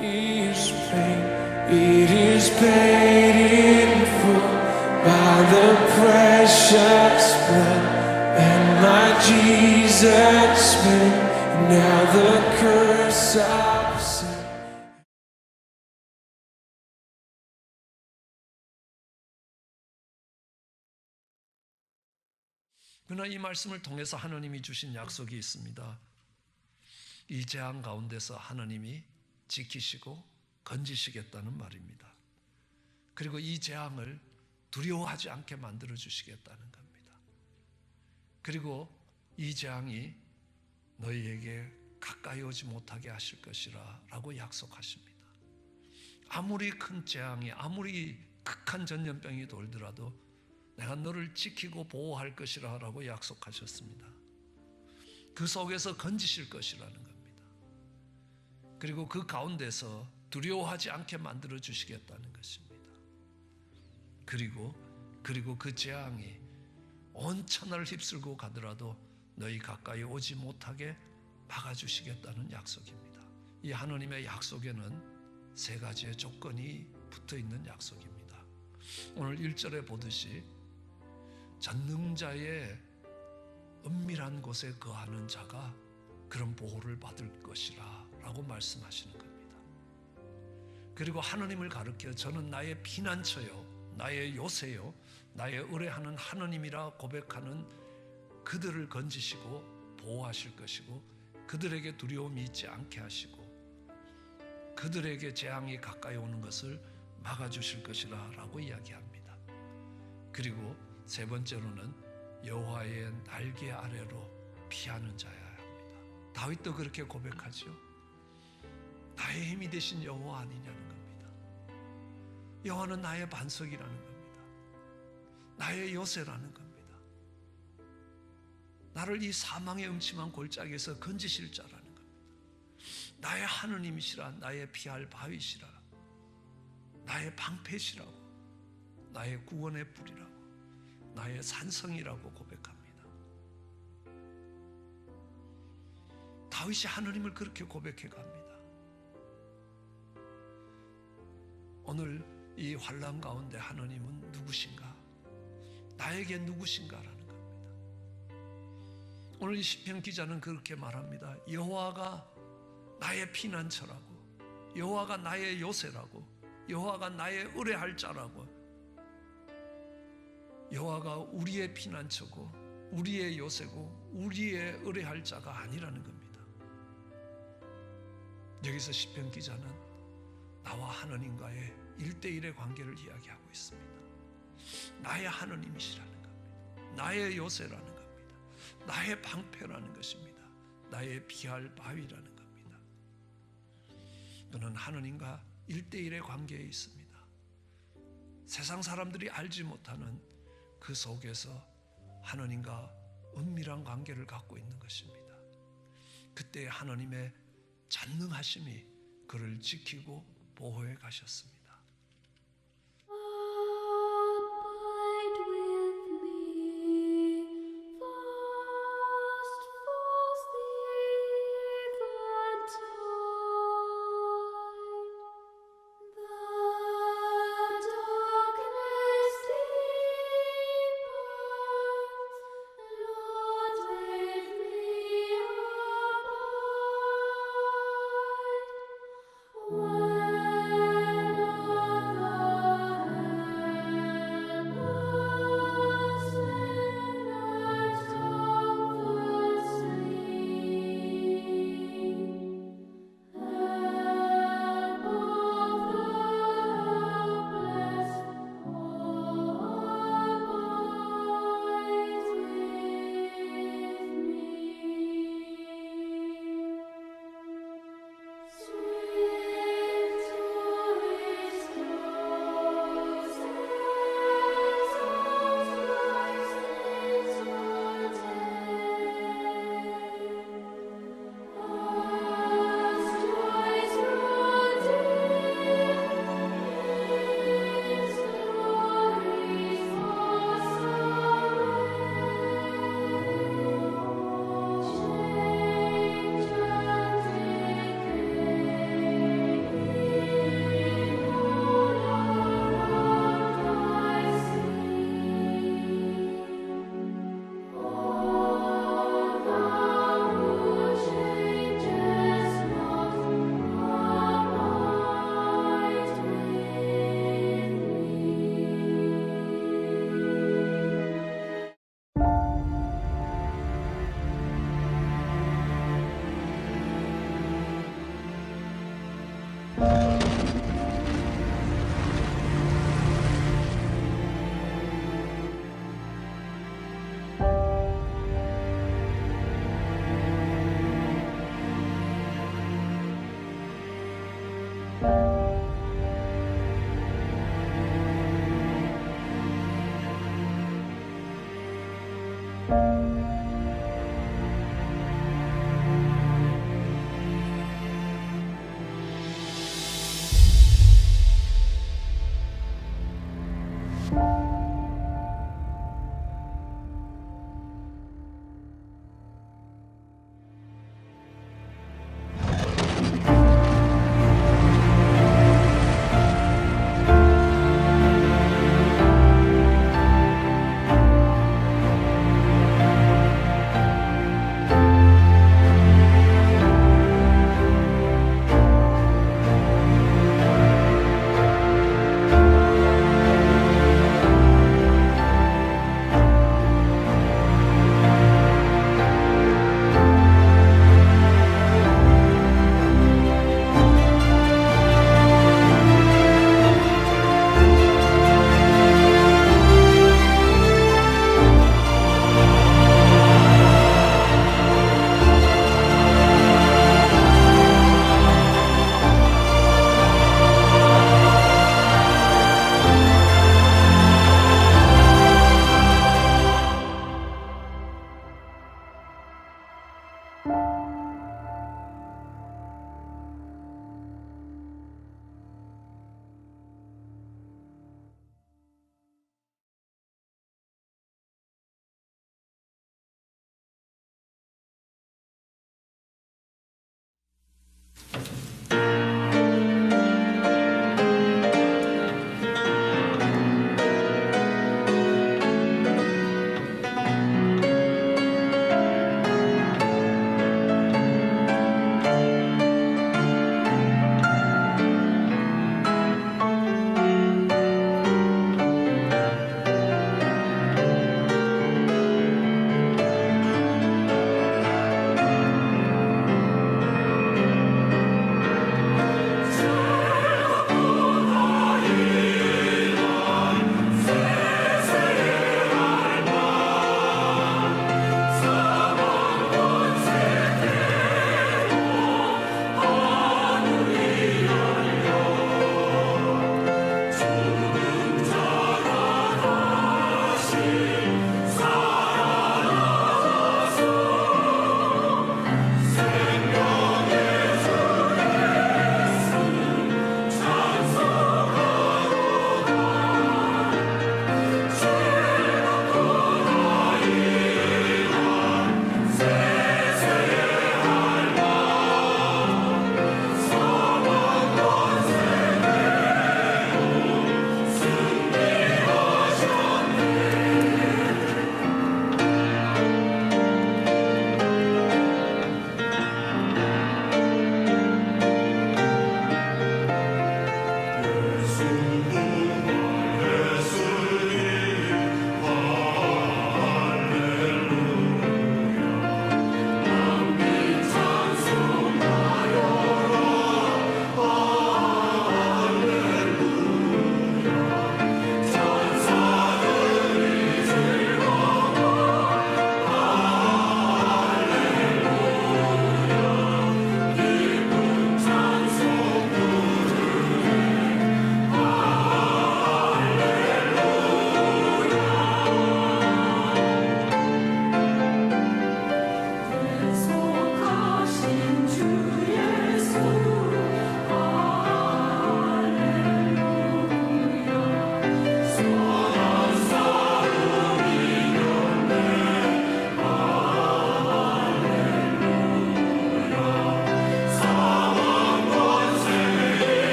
is paid. It is paid in full by the precious blood and my Jesus paid. Now the curse of sin. 그러나 이 말씀을 통해서 하나님이 주신 약속이 있습니다. 이 재앙 가운데서 하나님이 지키시고 건지시겠다는 말입니다. 그리고 이 재앙을 두려워하지 않게 만들어 주시겠다는 겁니다. 그리고 이 재앙이 너희에게 가까이 오지 못하게 하실 것이라 라고 약속하십니다. 아무리 큰 재앙이, 아무리 극한 전염병이 돌더라도 내가 너를 지키고 보호할 것이라 라고 약속하셨습니다. 그 속에서 건지실 것이라는 겁니다. 그리고 그 가운데서 두려워하지 않게 만들어 주시겠다는 것입니다. 그리고 그 재앙이 온 천하를 휩쓸고 가더라도 너희 가까이 오지 못하게 막아주시겠다는 약속입니다. 이 하나님의 약속에는 세 가지의 조건이 붙어 있는 약속입니다. 오늘 1절에 보듯이 전능자의 은밀한 곳에 거하는 자가 그런 보호를 받을 것이라 라고 말씀하시는 겁니다. 그리고 하나님을 가르쳐 저는 나의 피난처요, 나의 요새요, 나의 의뢰하는 하나님이라 고백하는 그들을 건지시고 보호하실 것이고 그들에게 두려움이 있지 않게 하시고 그들에게 재앙이 가까이 오는 것을 막아주실 것이라 라고 이야기합니다. 그리고 세 번째로는 여호와의 날개 아래로 피하는 자여야 합니다. 다윗도 그렇게 고백하죠. 나의 힘이 되신 여호와 아니냐는 겁니다. 여호와는 나의 반석이라는 겁니다. 나의 요새라는 겁니다. 나를 이 사망의 음침한 골짜기에서 건지실 자라는 겁니다. 나의 하느님이시라, 나의 피할 바위시라, 나의 방패시라고, 나의 구원의 뿔이라고, 나의 산성이라고 고백합니다. 다윗이 하느님을 그렇게 고백해 갑니다. 오늘 이 환난 가운데 하느님은 누구신가? 나에게 누구신가라는 겁니다. 오늘 이 시편 기자는 그렇게 말합니다. 여호와가 나의 피난처라고, 여호와가 나의 요새라고, 여호와가 나의 의뢰할 자라고, 여호와가 우리의 피난처고 우리의 요새고 우리의 의뢰할 자가 아니라는 겁니다. 여기서 시편 기자는 나와 하느님과의 1대1의 관계를 이야기하고 있습니다. 나의 하느님이시라는 겁니다. 나의 요새라는 겁니다. 나의 방패라는 것입니다. 나의 피할 바위라는 겁니다. 그는 하느님과 1대1의 관계에 있습니다. 세상 사람들이 알지 못하는 그 속에서 하나님과 은밀한 관계를 갖고 있는 것입니다. 그때 하나님의 전능하심이 그를 지키고 보호해 가셨습니다. When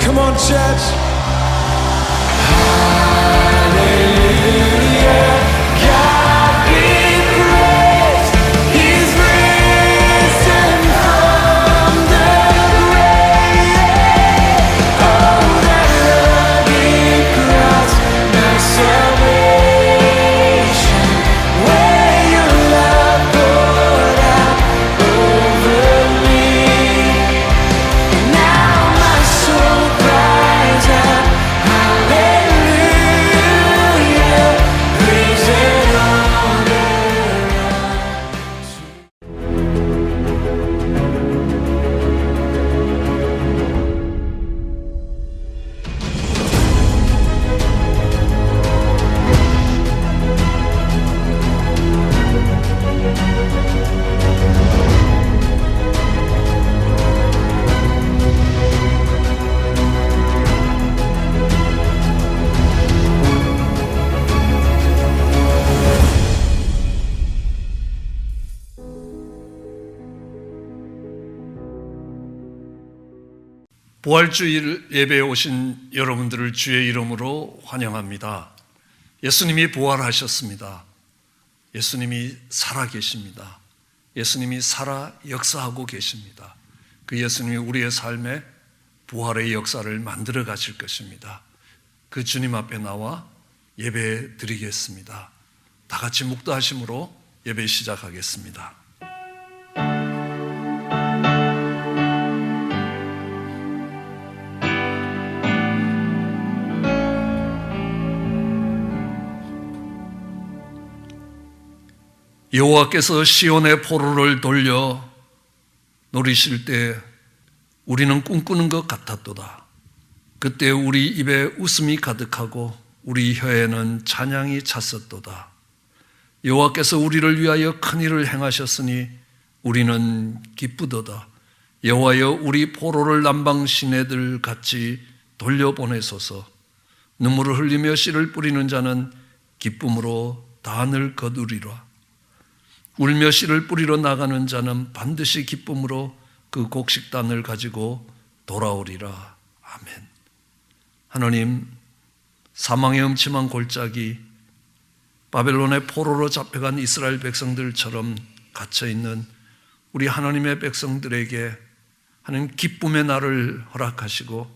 Come on, church. Hallelujah. God be praised. He's risen from the grave. Oh, that rugged cross, my salvation, where your love poured out over me. Now my soul cries out, hallelujah, praise and honor. 부활주일 예배에 오신 여러분들을 주의 이름으로 환영합니다. 예수님이 부활하셨습니다. 예수님이 살아계십니다. 예수님이 살아 역사하고 계십니다. 그 예수님이 우리의 삶에 부활의 역사를 만들어 가실 것입니다. 그 주님 앞에 나와 예배 드리겠습니다. 다 같이 묵도하심으로 예배 시작하겠습니다. 여호와께서 시온의 포로를 돌려 노리실 때 우리는 꿈꾸는 것 같았도다. 그때 우리 입에 웃음이 가득하고 우리 혀에는 찬양이 찼었도다. 여호와께서 우리를 위하여 큰 일을 행하셨으니 우리는 기쁘도다. 여호와여, 우리 포로를 남방 시내들 같이 돌려보내소서. 눈물을 흘리며 씨를 뿌리는 자는 기쁨으로 단을 거두리라. 울며 씨를 뿌리러 나가는 자는 반드시 기쁨으로 그 곡식단을 가지고 돌아오리라. 아멘. 하나님, 사망의 음침한 골짜기, 바벨론의 포로로 잡혀간 이스라엘 백성들처럼 갇혀있는 우리 하나님의 백성들에게 하나님 기쁨의 날을 허락하시고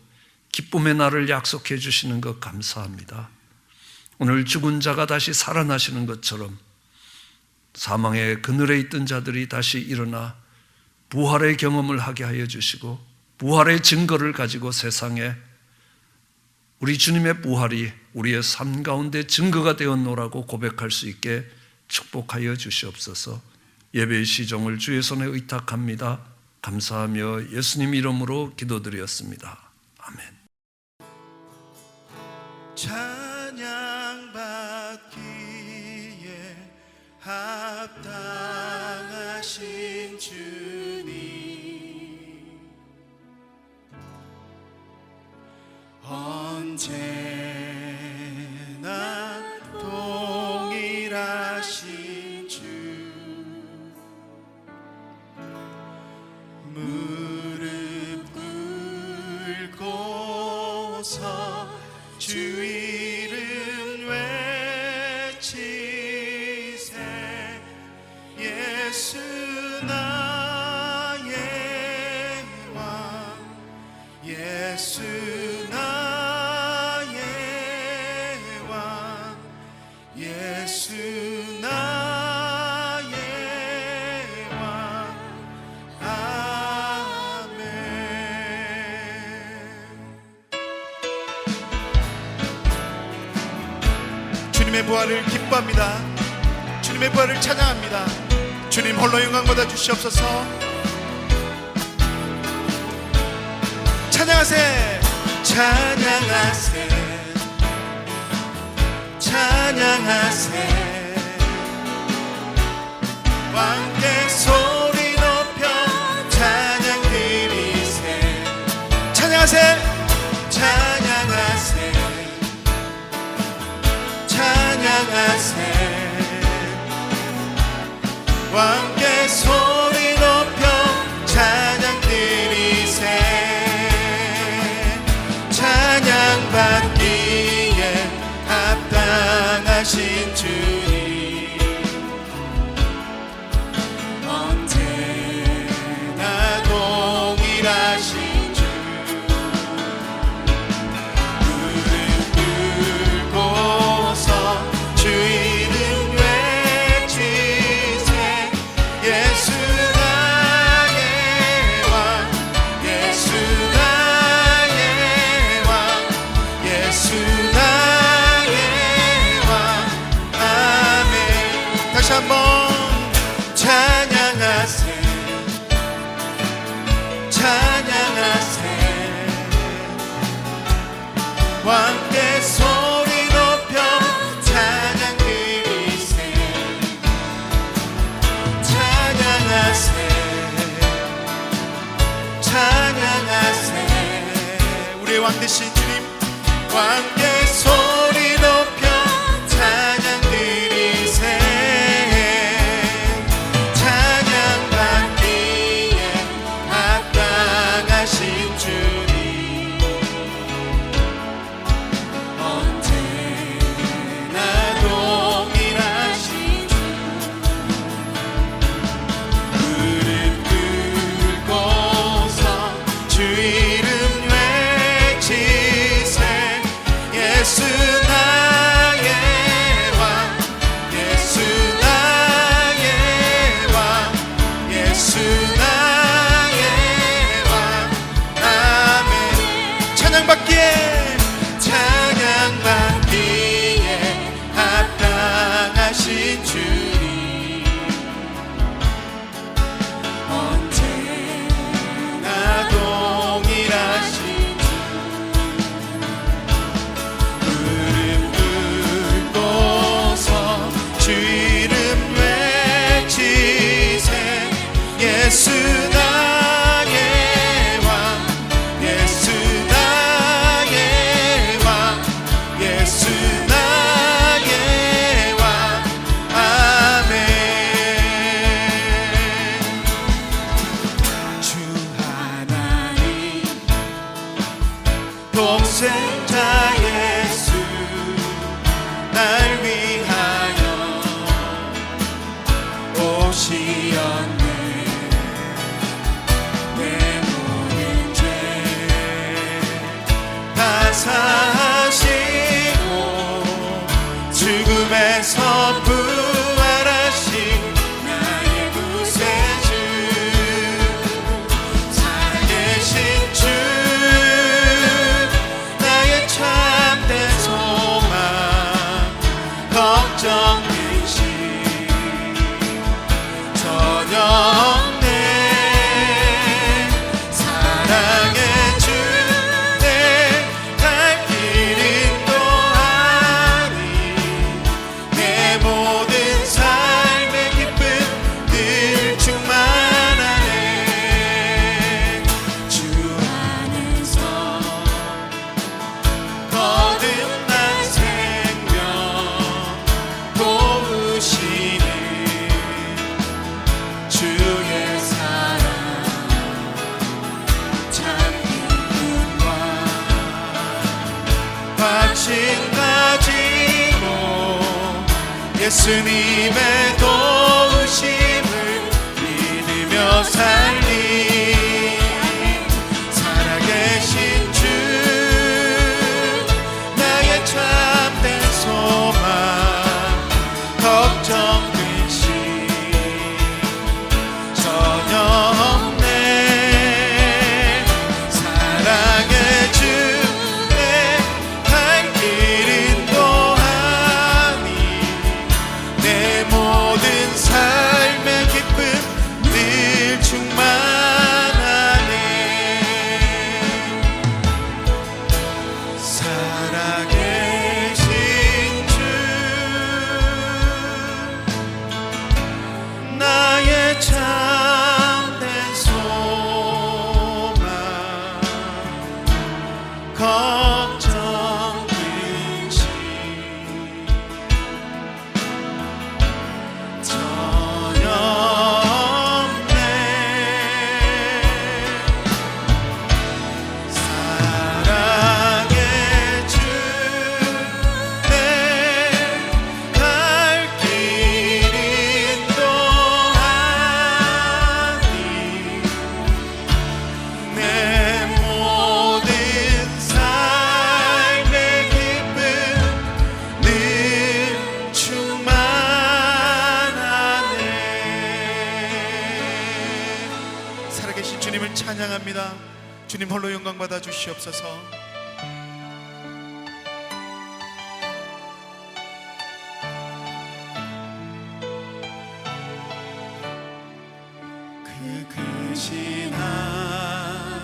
기쁨의 날을 약속해 주시는 것 감사합니다. 오늘 죽은 자가 다시 살아나시는 것처럼 사망의 그늘에 있던 자들이 다시 일어나 부활의 경험을 하게 하여 주시고 부활의 증거를 가지고 세상에 우리 주님의 부활이 우리의 삶 가운데 증거가 되었노라고 고백할 수 있게 축복하여 주시옵소서. 예배의 시종을 주의 손에 의탁합니다. 감사하며 예수님 이름으로 기도드렸습니다. 아멘. 찬양받기에 합당하신 주님, 언제나 동일하신 주, 무릎 꿇고서 주 이름 외치세. 예수 나의 왕, 예수 나의 왕, 예수 나의 왕. 아멘. 주님의 부활을 기뻐합니다. 주님의 부활을 찬양합니다. 주님 홀로 영광 받아 주시옵소서. 찬양하세, 찬양하세, 찬양하세. 왕께 소리 높여 찬양 드리세. 찬양하세, 찬양하세, 찬양하세. 왕께 소리 높여 찬양 드리세. 동일하신 주님 언제나 동일하신 주 무릎 꿇고서 주 이름 외치세 예수 나의 왕 예수 나의 왕 예수 나의 왕 아멘 다시 한번 찬양하세 찬양하세 왕께 소리 높여 찬양 드리세 찬양하세 찬양하세 우리의 왕 되신 주님 왕께 소리 높여 찬양 드리세 찬양받기에 합당하신 주님 언제나 동일하신 주 무릎 꿇고서 주 이름 외치세 예수 나의 왕 예수 나의 왕 예수 나의 왕 아멘 찬양받기에 찬양받기에 합당하신 주님 언제나 동일하신 주 무릎 꿇고서 주 이름 외치세 예수 나의 왕 예수 나의 왕 예수 나의 왕 아멘 주 하나님 독생자 예수 날 위하여 오시었네 내 모든 죄 다 사하시고 죽음에서 부활하신 나의 구세주 살아계신 주 나의 참된 소망 걱정 근심 전혀 없네 사랑의 주내 갈 길 인도하니 내 모든 삶의 기쁨 늘 충만하네 주 안에서 거듭난 생명 도우시네 주의 사랑 참 기쁨과 확신 가지고 예수님의 도우심을 믿으며 살리 살아계신 주 나의 참된 소망 걱정 근심 전혀 없네 사랑의 주내 갈 길 인도하니 내 모든 삶의 기쁨 늘 충만 찬양합니다. 주님 홀로 영광 받아 주시옵소서. 그 크신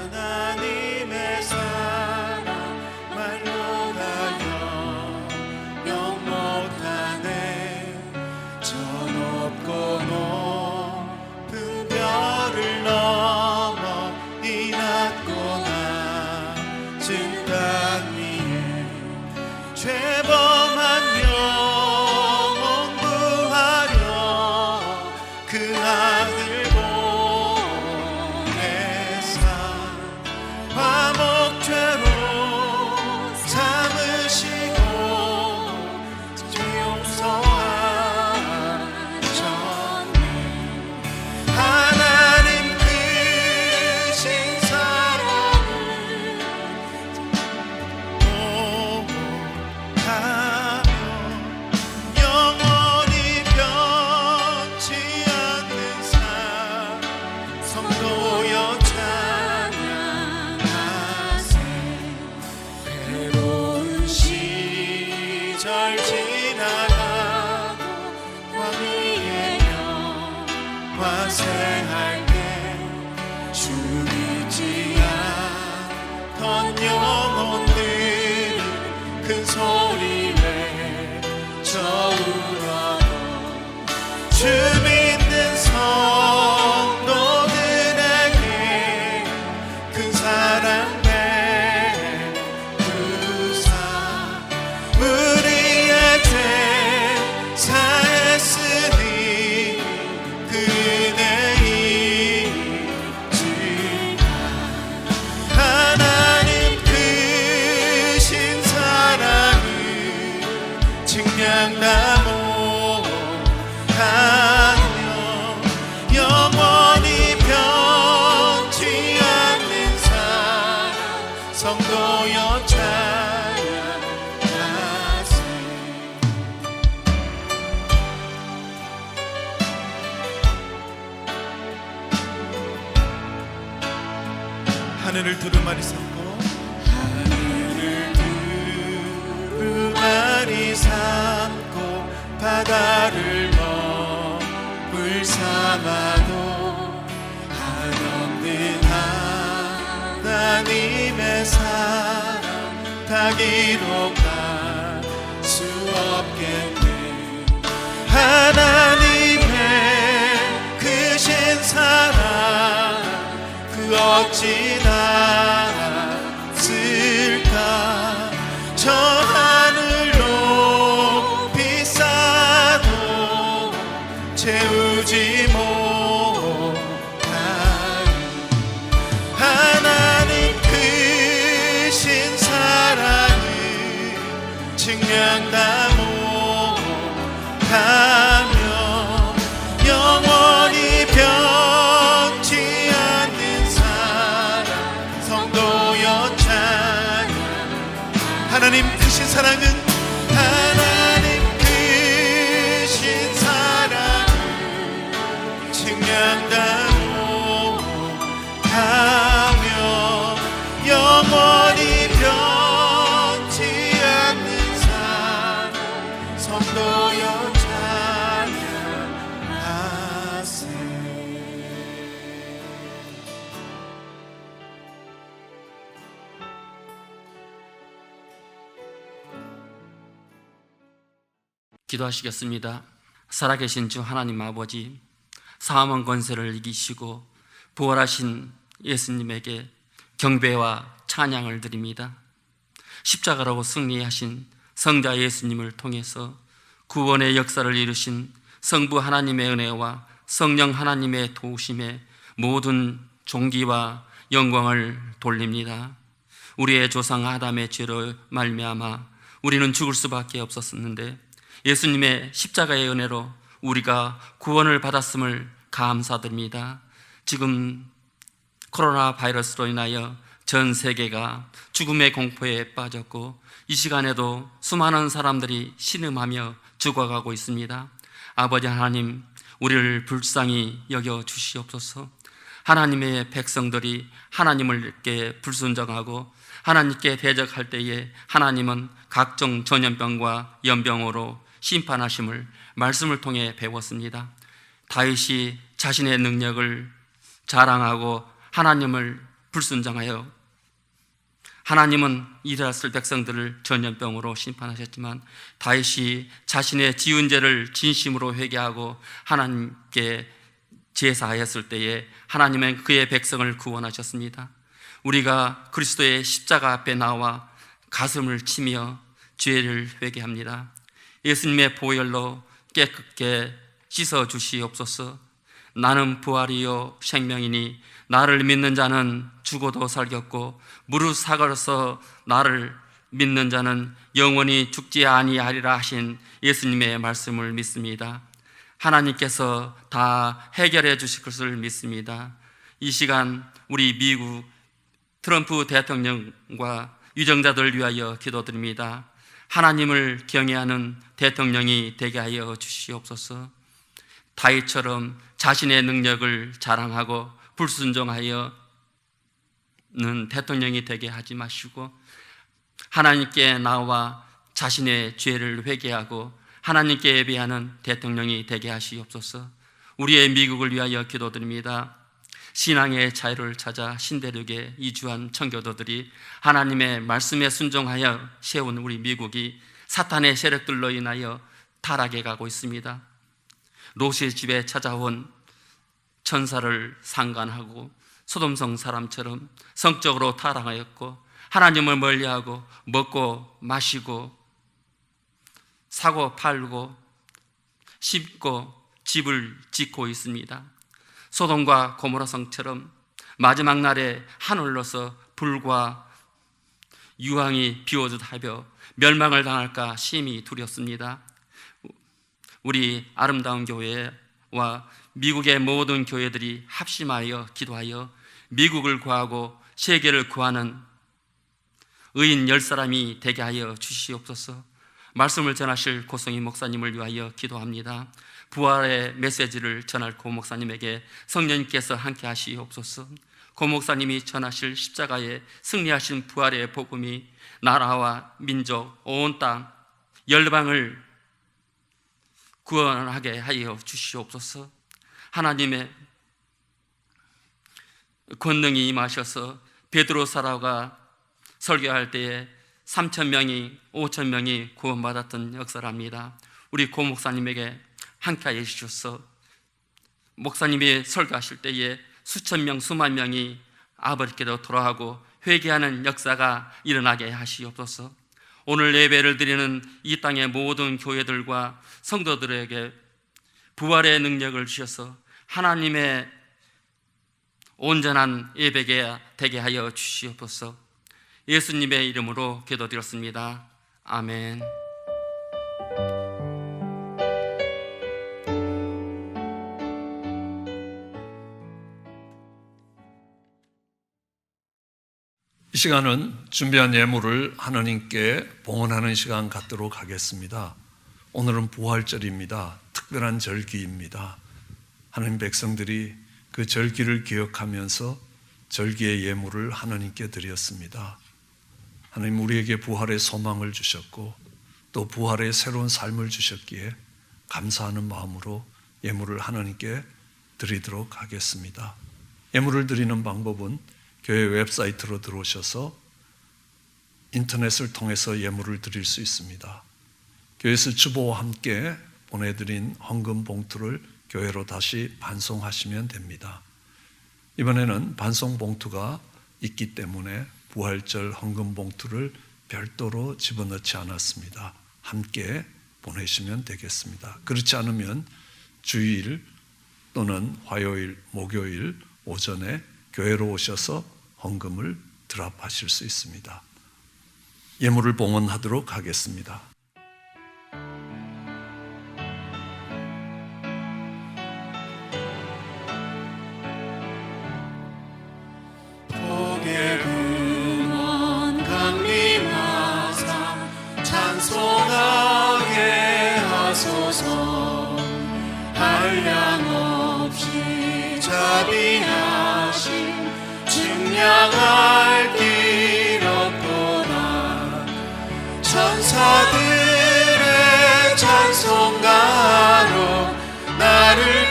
하나님의 사랑 말로 다 영영 못하네. 저 높고 높은 별을 넘어 이 낮고 낮은 땅 위에 죄범한 영혼 구하려 그 아들 화목죄로 참으시고 죄 용서하셨네. 하나님 크신 사랑을 보고하며 영원히 변치 않는 삶 성도여 시절 지나가고 왕위의 영화생할 때 주 잊지 않던 영혼들이 큰 소리 외쳐 울어도 주 믿는 성도들에게 큰 사랑 우리의 죄 사했으니 그 은혜 잊지 마. 하나님 크신 사랑을 증량 다 못하며 영원히 변치 않는 사랑 성도여 하늘을 두루마리 삼고 하늘을 두루마리 삼고 바다를 먹물 삼아도 한없는 하나님의 사랑 다 기록할 수 없겠네. 하나님의 크신 사랑 그 어찌 닿았을까. 저 하늘 높이 쌓아도 채우지 못하니 하나님 크신 사랑을 증량 다 못하며 영원히 변치 않는 사랑 성도여 찬양. 하나님 크신 사랑은 하나님 크신 사랑을 증량 다 못하며 영원히 변치 않는 사랑 성도여 찬양하세. 기도하시겠습니다. 살아계신 주 하나님 아버지, 사망 권세를 이기시고 부활하신 예수님에게 경배와 찬양을 드립니다. 십자가로 승리하신 성자 예수님을 통해서 구원의 역사를 이루신 성부 하나님의 은혜와 성령 하나님의 도우심에 모든 존귀와 영광을 돌립니다. 우리의 조상 아담의 죄로 말미암아 우리는 죽을 수밖에 없었는데 예수님의 십자가의 은혜로 우리가 구원을 받았음을 감사드립니다. 지금 코로나 바이러스로 인하여 전 세계가 죽음의 공포에 빠졌고 이 시간에도 수많은 사람들이 신음하며 죽어가고 있습니다. 아버지 하나님, 우리를 불쌍히 여겨 주시옵소서. 하나님의 백성들이 하나님께 불순종하고 하나님께 대적할 때에 하나님은 각종 전염병과 연병으로 심판하심을 말씀을 통해 배웠습니다. 다윗이 자신의 능력을 자랑하고 하나님을 불순종하여 하나님은 이스라엘 백성들을 전염병으로 심판하셨지만 다윗이 자신의 지은 죄를 진심으로 회개하고 하나님께 제사하였을 때에 하나님은 그의 백성을 구원하셨습니다. 우리가 그리스도의 십자가 앞에 나와 가슴을 치며 죄를 회개합니다. 예수님의 보혈로 깨끗게 씻어 주시옵소서. 나는 부활이요 생명이니 나를 믿는 자는 죽어도 살겠고 무릇 사가로서 나를 믿는 자는 영원히 죽지 아니하리라 하신 예수님의 말씀을 믿습니다. 하나님께서 다 해결해 주실 것을 믿습니다. 이 시간 우리 미국 트럼프 대통령과 유정자들 위하여 기도드립니다. 하나님을 경외하는 대통령이 되게 하여 주시옵소서. 다윗처럼 자신의 능력을 자랑하고 불순종하여는 대통령이 되게 하지 마시고 하나님께 나와 자신의 죄를 회개하고 하나님께 예배하는 대통령이 되게 하시옵소서. 우리의 미국을 위하여 기도드립니다. 신앙의 자유를 찾아 신대륙에 이주한 청교도들이 하나님의 말씀에 순종하여 세운 우리 미국이 사탄의 세력들로 인하여 타락해 가고 있습니다. 롯의 집에 찾아온 천사를 상관하고 소돔성 사람처럼 성적으로 타락하였고 하나님을 멀리하고 먹고 마시고 사고 팔고 씹고 집을 짓고 있습니다. 소돔과 고모라 성처럼 마지막 날에 하늘로서 불과 유황이 비오듯 하여 멸망을 당할까 심히 두렵습니다. 우리 아름다운 교회와 미국의 모든 교회들이 합심하여 기도하여 미국을 구하고 세계를 구하는 의인 10사람이 되게 하여 주시옵소서. 말씀을 전하실 고성희 목사님을 위하여 기도합니다. 부활의 메시지를 전할 고 목사님에게 성령님께서 함께 하시옵소서. 고 목사님이 전하실 십자가에 승리하신 부활의 복음이 나라와 민족, 온 땅, 열방을 구원하게 하여 주시옵소서. 하나님의 권능이 임하셔서 베드로 사라가 설교할 때에 3,000명이 5,000명이 구원받았던 역사랍니다. 우리 고 목사님에게 함께하여 주셔서 목사님이 설교하실 때에 수천 명 수만 명이 아버지께로 돌아가고 회개하는 역사가 일어나게 하시옵소서. 오늘 예배를 드리는 이 땅의 모든 교회들과 성도들에게 부활의 능력을 주셔서 하나님의 온전한 예배가 되게 하여 주시옵소서. 예수님의 이름으로 기도드렸습니다. 아멘. 이 시간은 준비한 예물을 하나님께 봉헌하는 시간 갖도록 하겠습니다. 오늘은 부활절입니다. 특별한 절기입니다. 하나님 백성들이 그 절기를 기억하면서 절기의 예물을 하나님께 드렸습니다. 하나님 우리에게 부활의 소망을 주셨고 또 부활의 새로운 삶을 주셨기에 감사하는 마음으로 예물을 하나님께 드리도록 하겠습니다. 예물을 드리는 방법은 교회 웹사이트로 들어오셔서 인터넷을 통해서 예물을 드릴 수 있습니다. 교회에서 주보와 함께 보내드린 헌금 봉투를 교회로 다시 반송하시면 됩니다. 이번에는 반송 봉투가 있기 때문에 부활절 헌금 봉투를 별도로 집어넣지 않았습니다. 함께 보내시면 되겠습니다. 그렇지 않으면 주일 또는 화요일, 목요일 오전에 교회로 오셔서 헌금을 드랍하실 수 있습니다. 예물을 봉헌하도록 하겠습니다. 복의 근원 강림하사 찬송하게 하소서. 한량없이 자비하여 당할 길 없도다. 천사들의 찬송가로 나를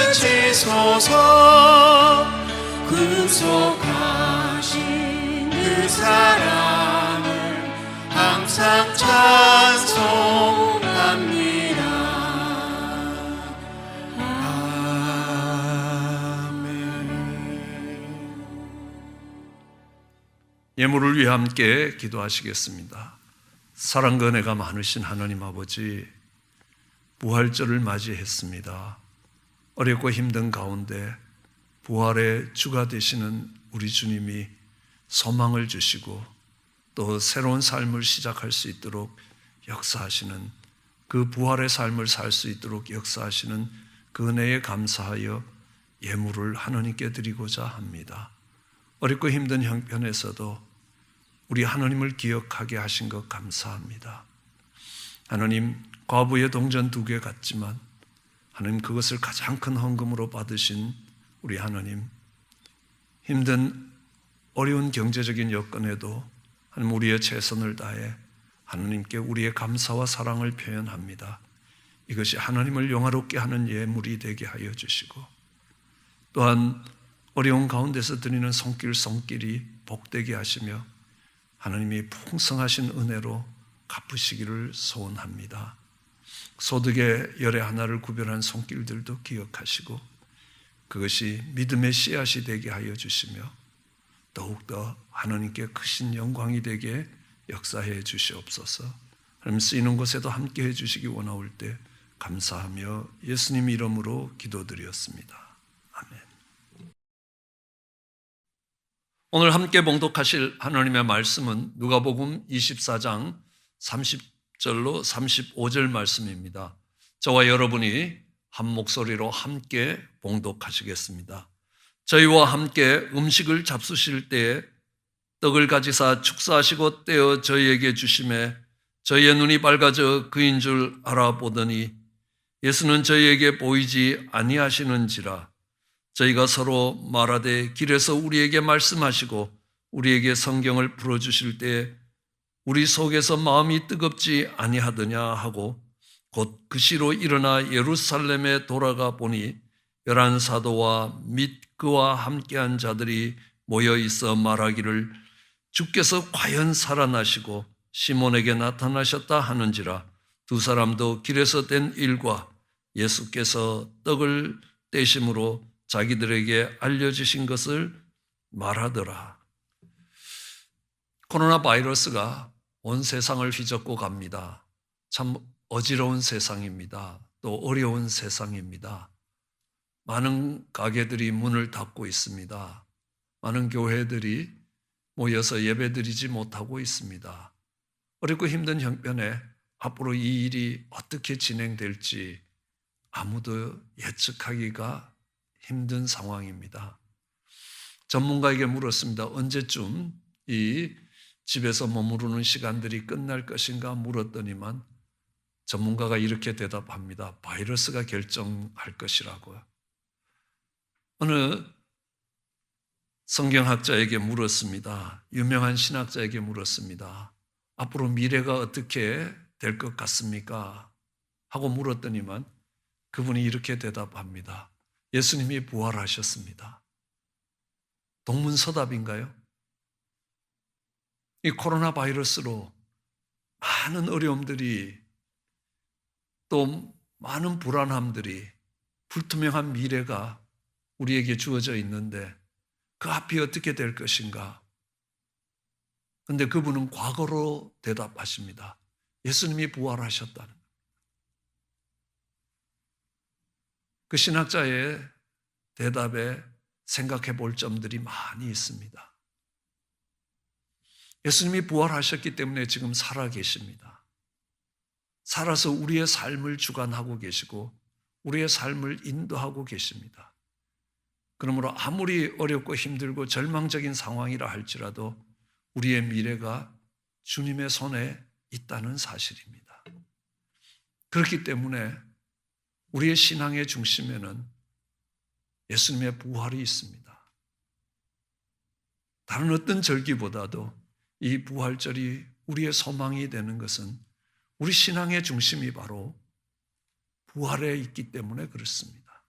가르치소서. 구속하신 그 사랑을 항상 찬송합니다. 아멘. 예물을 위해 함께 기도하시겠습니다. 사랑과 은혜가 많으신 하나님 아버지, 부활절을 맞이했습니다. 어렵고 힘든 가운데 부활의 주가 되시는 우리 주님이 소망을 주시고 또 새로운 삶을 시작할 수 있도록 역사하시는, 그 부활의 삶을 살 수 있도록 역사하시는 그 은혜에 감사하여 예물을 하나님께 드리고자 합니다. 어렵고 힘든 형편에서도 우리 하나님을 기억하게 하신 것 감사합니다. 하나님, 과부의 동전 2개 같지만 하나님 그것을 가장 큰 헌금으로 받으신 우리 하나님, 힘든 어려운 경제적인 여건에도 하나님 우리의 최선을 다해 하나님께 우리의 감사와 사랑을 표현합니다. 이것이 하나님을 영화롭게 하는 예물이 되게 하여 주시고, 또한 어려운 가운데서 드리는 손길이 복되게 하시며 하나님이 풍성하신 은혜로 갚으시기를 소원합니다. 소득의 열의 하나를 구별한 손길들도 기억하시고 그것이 믿음의 씨앗이 되게 하여 주시며 더욱더 하나님께 크신 영광이 되게 역사해 주시옵소서. 하나님 쓰이는 곳에도 함께 해 주시기 원하올 때 감사하며 예수님 이름으로 기도드렸습니다. 아멘. 오늘 함께 봉독하실 하나님의 말씀은 누가복음 24장 30절로 35절 말씀입니다. 저와 여러분이 한 목소리로 함께 봉독하시겠습니다. 저희와 함께 음식을 잡수실 때에 떡을 가지사 축사하시고 떼어 저희에게 주심에 저희의 눈이 밝아져 그인 줄 알아보더니 예수는 저희에게 보이지 아니하시는지라. 저희가 서로 말하되 길에서 우리에게 말씀하시고 우리에게 성경을 풀어주실 때에 우리 속에서 마음이 뜨겁지 아니하더냐 하고 곧 그 시로 일어나 예루살렘에 돌아가 보니 11 사도와 및 그와 함께한 자들이 모여 있어 말하기를 주께서 과연 살아나시고 시몬에게 나타나셨다 하는지라. 2 사람도 길에서 된 일과 예수께서 떡을 떼심으로 자기들에게 알려주신 것을 말하더라. 코로나 바이러스가 온 세상을 휘젓고 갑니다. 참 어지러운 세상입니다. 또 어려운 세상입니다. 많은 가게들이 문을 닫고 있습니다. 많은 교회들이 모여서 예배드리지 못하고 있습니다. 어렵고 힘든 형편에 앞으로 이 일이 어떻게 진행될지 아무도 예측하기가 힘든 상황입니다. 전문가에게 물었습니다. 언제쯤 이 집에서 머무르는 시간들이 끝날 것인가 물었더니만 전문가가 이렇게 대답합니다. 바이러스가 결정할 것이라고요. 어느 성경학자에게 물었습니다. 유명한 신학자에게 물었습니다. 앞으로 미래가 어떻게 될 것 같습니까? 하고 물었더니만 그분이 이렇게 대답합니다. 예수님이 부활하셨습니다. 동문서답인가요? 이 코로나 바이러스로 많은 어려움들이 또 많은 불안함들이 불투명한 미래가 우리에게 주어져 있는데 그 앞이 어떻게 될 것인가? 그런데 그분은 과거로 대답하십니다. 예수님이 부활하셨다는. 그 신학자의 대답에 생각해 볼 점들이 많이 있습니다. 예수님이 부활하셨기 때문에 지금 살아 계십니다. 살아서 우리의 삶을 주관하고 계시고 우리의 삶을 인도하고 계십니다. 그러므로 아무리 어렵고 힘들고 절망적인 상황이라 할지라도 우리의 미래가 주님의 손에 있다는 사실입니다. 그렇기 때문에 우리의 신앙의 중심에는 예수님의 부활이 있습니다. 다른 어떤 절기보다도 이 부활절이 우리의 소망이 되는 것은 우리 신앙의 중심이 바로 부활에 있기 때문에 그렇습니다.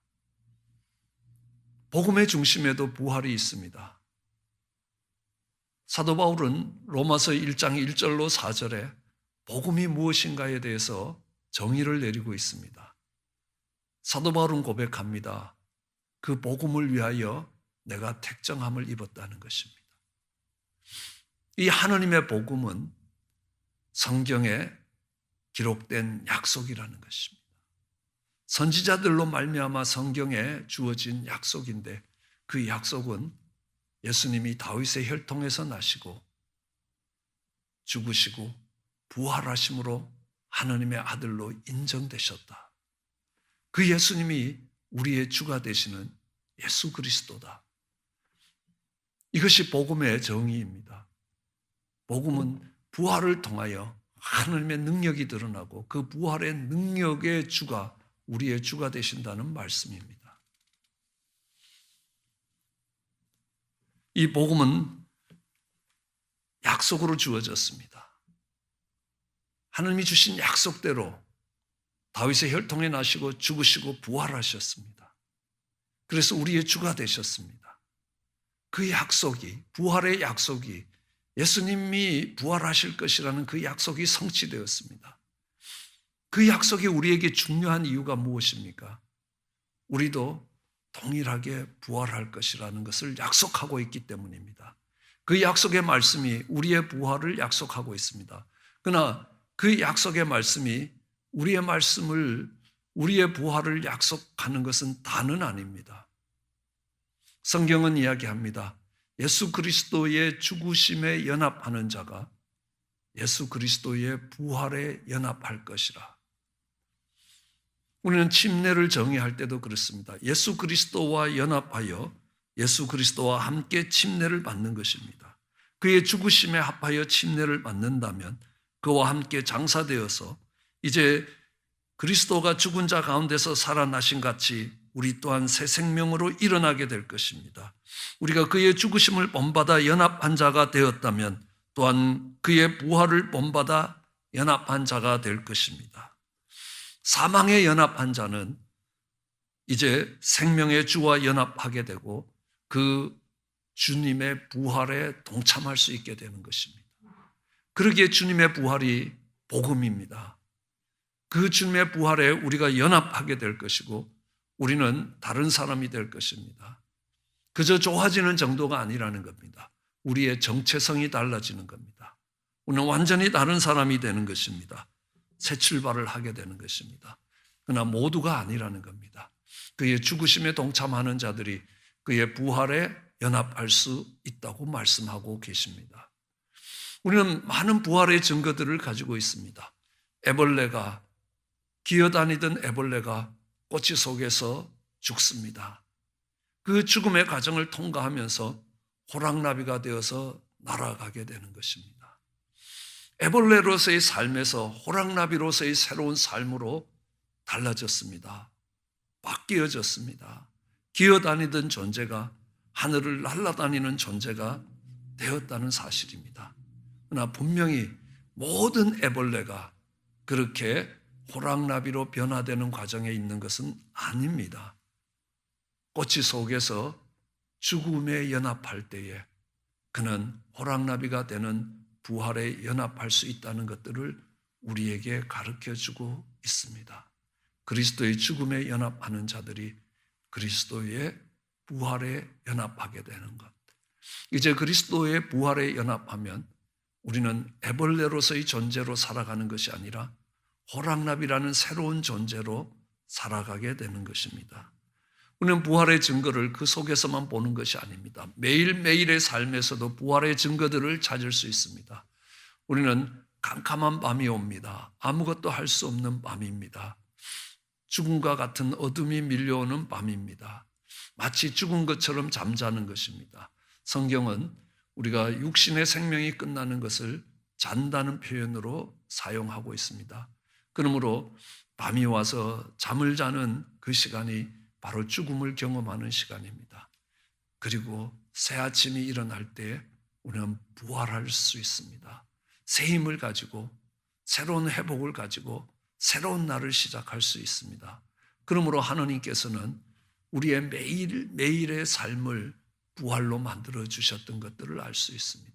복음의 중심에도 부활이 있습니다. 사도 바울은 로마서 1장 1절로 4절에 복음이 무엇인가에 대해서 정의를 내리고 있습니다. 사도 바울은 고백합니다. 그 복음을 위하여 내가 택정함을 입었다는 것입니다. 이 하나님의 복음은 성경에 기록된 약속이라는 것입니다. 선지자들로 말미암아 성경에 주어진 약속인데 그 약속은 예수님이 다윗의 혈통에서 나시고 죽으시고 부활하심으로 하나님의 아들로 인정되셨다. 그 예수님이 우리의 주가 되시는 예수 그리스도다. 이것이 복음의 정의입니다. 복음은 부활을 통하여 하나님의 능력이 드러나고 그 부활의 능력의 주가 우리의 주가 되신다는 말씀입니다. 이 복음은 약속으로 주어졌습니다. 하나님이 주신 약속대로 다윗의 혈통에 나시고 죽으시고 부활하셨습니다. 그래서 우리의 주가 되셨습니다. 그 약속이, 부활의 약속이, 예수님이 부활하실 것이라는 그 약속이 성취되었습니다. 그 약속이 우리에게 중요한 이유가 무엇입니까? 우리도 동일하게 부활할 것이라는 것을 약속하고 있기 때문입니다. 그 약속의 말씀이 우리의 부활을 약속하고 있습니다. 그러나 그 약속의 말씀이 우리의 부활을 약속하는 것은 다는 아닙니다. 성경은 이야기합니다. 예수 그리스도의 죽으심에 연합하는 자가 예수 그리스도의 부활에 연합할 것이라. 우리는 침례를 정의할 때도 그렇습니다. 예수 그리스도와 연합하여 예수 그리스도와 함께 침례를 받는 것입니다. 그의 죽으심에 합하여 침례를 받는다면 그와 함께 장사되어서 이제 그리스도가 죽은 자 가운데서 살아나신 같이 우리 또한 새 생명으로 일어나게 될 것입니다. 우리가 그의 죽으심을 본받아 연합한 자가 되었다면 또한 그의 부활을 본받아 연합한 자가 될 것입니다. 사망에 연합한 자는 이제 생명의 주와 연합하게 되고 그 주님의 부활에 동참할 수 있게 되는 것입니다. 그러기에 주님의 부활이 복음입니다. 그 주님의 부활에 우리가 연합하게 될 것이고 우리는 다른 사람이 될 것입니다. 그저 좋아지는 정도가 아니라는 겁니다. 우리의 정체성이 달라지는 겁니다. 우리는 완전히 다른 사람이 되는 것입니다. 새 출발을 하게 되는 것입니다. 그러나 모두가 아니라는 겁니다. 그의 죽으심에 동참하는 자들이 그의 부활에 연합할 수 있다고 말씀하고 계십니다. 우리는 많은 부활의 증거들을 가지고 있습니다. 애벌레가 기어다니던 애벌레가 꼬치 속에서 죽습니다. 그 죽음의 과정을 통과하면서 호랑나비가 되어서 날아가게 되는 것입니다. 애벌레로서의 삶에서 호랑나비로서의 새로운 삶으로 달라졌습니다. 바뀌어졌습니다. 기어다니던 존재가 하늘을 날아다니는 존재가 되었다는 사실입니다. 그러나 분명히 모든 애벌레가 그렇게 호랑나비로 변화되는 과정에 있는 것은 아닙니다. 꼬치 속에서 죽음에 연합할 때에 그는 호랑나비가 되는 부활에 연합할 수 있다는 것들을 우리에게 가르쳐주고 있습니다. 그리스도의 죽음에 연합하는 자들이 그리스도의 부활에 연합하게 되는 것. 이제 그리스도의 부활에 연합하면 우리는 애벌레로서의 존재로 살아가는 것이 아니라 호랑나비라는 새로운 존재로 살아가게 되는 것입니다. 우리는 부활의 증거를 그 속에서만 보는 것이 아닙니다. 매일매일의 삶에서도 부활의 증거들을 찾을 수 있습니다. 우리는 캄캄한 밤이 옵니다. 아무것도 할 수 없는 밤입니다. 죽음과 같은 어둠이 밀려오는 밤입니다. 마치 죽은 것처럼 잠자는 것입니다. 성경은 우리가 육신의 생명이 끝나는 것을 잔다는 표현으로 사용하고 있습니다. 그러므로 밤이 와서 잠을 자는 그 시간이 바로 죽음을 경험하는 시간입니다. 그리고 새 아침이 일어날 때 우리는 부활할 수 있습니다. 새 힘을 가지고 새로운 회복을 가지고 새로운 날을 시작할 수 있습니다. 그러므로 하나님께서는 우리의 매일의 삶을 부활로 만들어 주셨던 것들을 알 수 있습니다.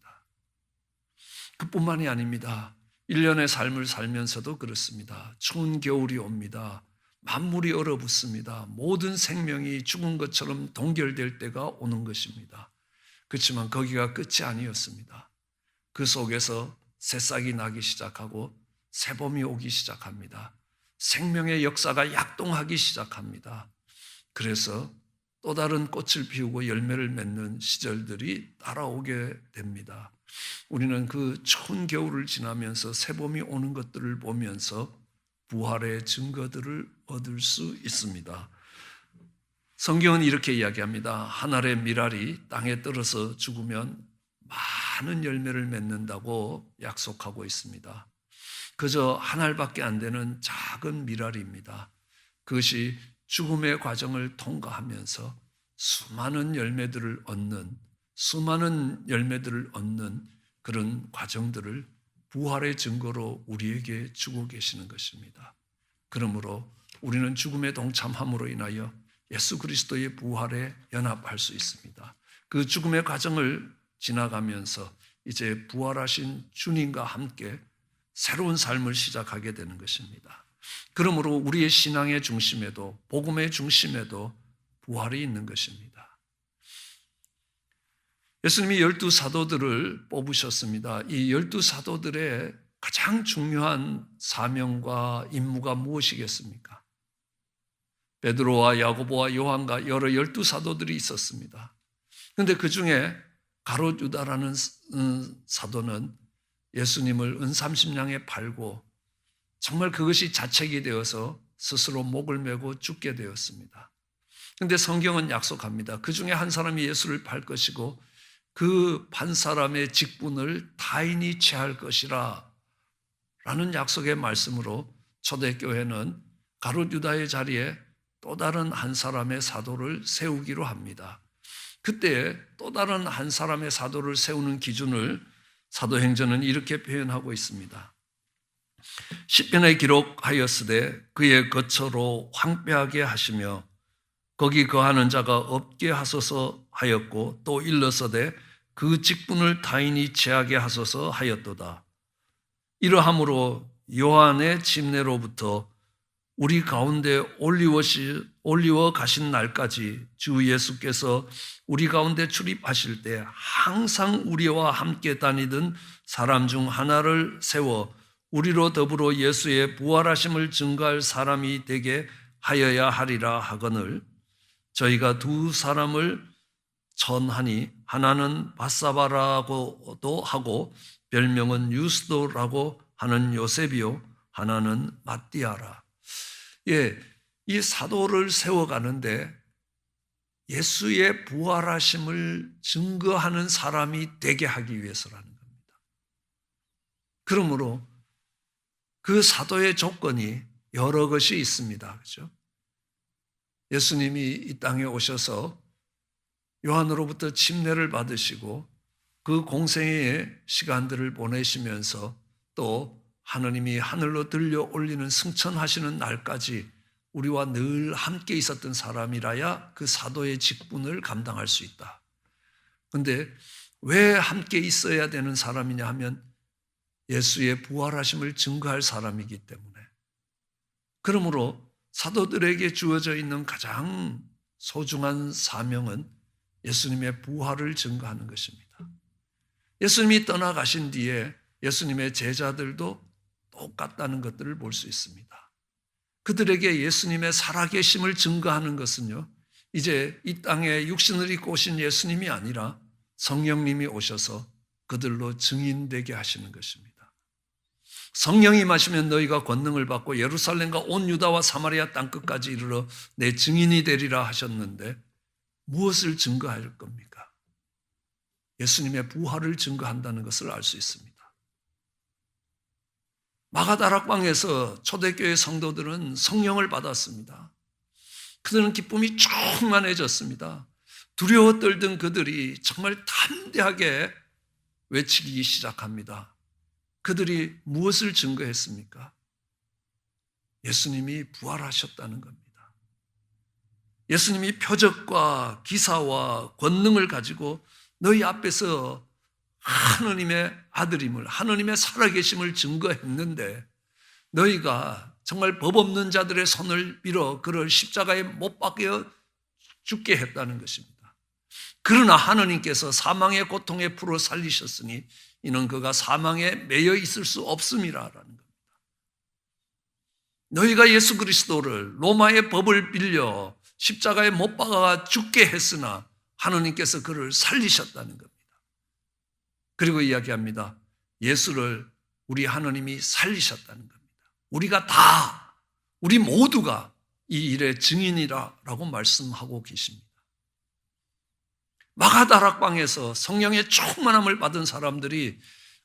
그뿐만이 아닙니다. 1년의 삶을 살면서도 그렇습니다. 추운 겨울이 옵니다. 만물이 얼어붙습니다. 모든 생명이 죽은 것처럼 동결될 때가 오는 것입니다. 그렇지만 거기가 끝이 아니었습니다. 그 속에서 새싹이 나기 시작하고 새봄이 오기 시작합니다. 생명의 역사가 약동하기 시작합니다. 그래서 또 다른 꽃을 피우고 열매를 맺는 시절들이 따라오게 됩니다. 우리는 그 추운 겨울을 지나면서 새봄이 오는 것들을 보면서 부활의 증거들을 얻을 수 있습니다. 성경은 이렇게 이야기합니다. 한 알의 밀알이 땅에 떨어져 죽으면 많은 열매를 맺는다고 약속하고 있습니다. 그저 한 알밖에 안 되는 작은 밀알입니다. 그것이 죽음의 과정을 통과하면서 수많은 열매들을 얻는 그런 과정들을 부활의 증거로 우리에게 주고 계시는 것입니다. 그러므로 우리는 죽음에 동참함으로 인하여 예수 그리스도의 부활에 연합할 수 있습니다. 그 죽음의 과정을 지나가면서 이제 부활하신 주님과 함께 새로운 삶을 시작하게 되는 것입니다. 그러므로 우리의 신앙의 중심에도 복음의 중심에도 부활이 있는 것입니다. 예수님이 12사도들을 뽑으셨습니다. 이 12사도들의 가장 중요한 사명과 임무가 무엇이겠습니까? 베드로와 야고보와 요한과 여러 12사도들이 있었습니다. 그런데 그 중에 가롯 유다라는 사도는 예수님을 은30냥에 팔고 정말 그것이 자책이 되어서 스스로 목을 메고 죽게 되었습니다. 그런데 성경은 약속합니다. 그 중에 한 사람이 예수를 팔 것이고 그 판 사람의 직분을 타인이 취할 것이라 라는 약속의 말씀으로 초대교회는 가롯 유다의 자리에 또 다른 한 사람의 사도를 세우기로 합니다. 그때 또 다른 한 사람의 사도를 세우는 기준을 사도행전은 이렇게 표현하고 있습니다. 시편에 기록하였으되 그의 거처로 황폐하게 하시며 거기 거하는 자가 없게 하소서 하였고 또 일러서되 그 직분을 타인이 취하게 하소서 하였도다. 이러함으로 요한의 침례로부터 우리 가운데 올리워 가신 날까지 주 예수께서 우리 가운데 출입하실 때 항상 우리와 함께 다니던 사람 중 하나를 세워 우리로 더불어 예수의 부활하심을 증거할 사람이 되게 하여야 하리라 하거늘 저희가 두 사람을 전하니 하나는 바사바라고도 하고 별명은 유스도라고 하는 요셉이요 하나는 마띠아라. 이 사도를 세워가는데 예수의 부활하심을 증거하는 사람이 되게 하기 위해서라는 겁니다. 그러므로 그 사도의 조건이 여러 것이 있습니다. 그렇죠? 예수님이 이 땅에 오셔서 요한으로부터 침례를 받으시고 그 공생의 시간들을 보내시면서 또 하느님이 하늘로 들려 올리는 승천하시는 날까지 우리와 늘 함께 있었던 사람이라야 그 사도의 직분을 감당할 수 있다. 그런데 왜 함께 있어야 되는 사람이냐 하면 예수의 부활하심을 증거할 사람이기 때문에. 그러므로 사도들에게 주어져 있는 가장 소중한 사명은 예수님의 부활을 증거하는 것입니다. 예수님이 떠나가신 뒤에 예수님의 제자들도 똑같다는 것들을 볼 수 있습니다. 그들에게 예수님의 살아계심을 증거하는 것은요, 이제 이 땅에 육신을 입고 오신 예수님이 아니라 성령님이 오셔서 그들로 증인되게 하시는 것입니다. 성령이 임하시면 너희가 권능을 받고 예루살렘과 온 유다와 사마리아 땅끝까지 이르러 내 증인이 되리라 하셨는데 무엇을 증거할 겁니까? 예수님의 부활을 증거한다는 것을 알 수 있습니다. 마가다락방에서 초대교회 성도들은 성령을 받았습니다. 그들은 기쁨이 충만해졌습니다. 두려워 떨던 그들이 정말 담대하게 외치기 시작합니다. 그들이 무엇을 증거했습니까? 예수님이 부활하셨다는 겁니다. 예수님이 표적과 기사와 권능을 가지고 너희 앞에서 하느님의 아들임을, 하느님의 살아계심을 증거했는데 너희가 정말 법 없는 자들의 손을 빌어 그를 십자가에 못 박여 죽게 했다는 것입니다. 그러나 하느님께서 사망의 고통에 풀어 살리셨으니 이는 그가 사망에 매여 있을 수 없음이라라는 겁니다. 너희가 예수 그리스도를 로마의 법을 빌려 십자가에 못 박아 죽게 했으나 하느님께서 그를 살리셨다는 겁니다. 그리고 이야기합니다. 예수를 우리 하느님이 살리셨다는 겁니다. 우리가 다, 우리 모두가 이 일의 증인이라고 말씀하고 계십니다. 마가다락방에서 성령의 충만함을 받은 사람들이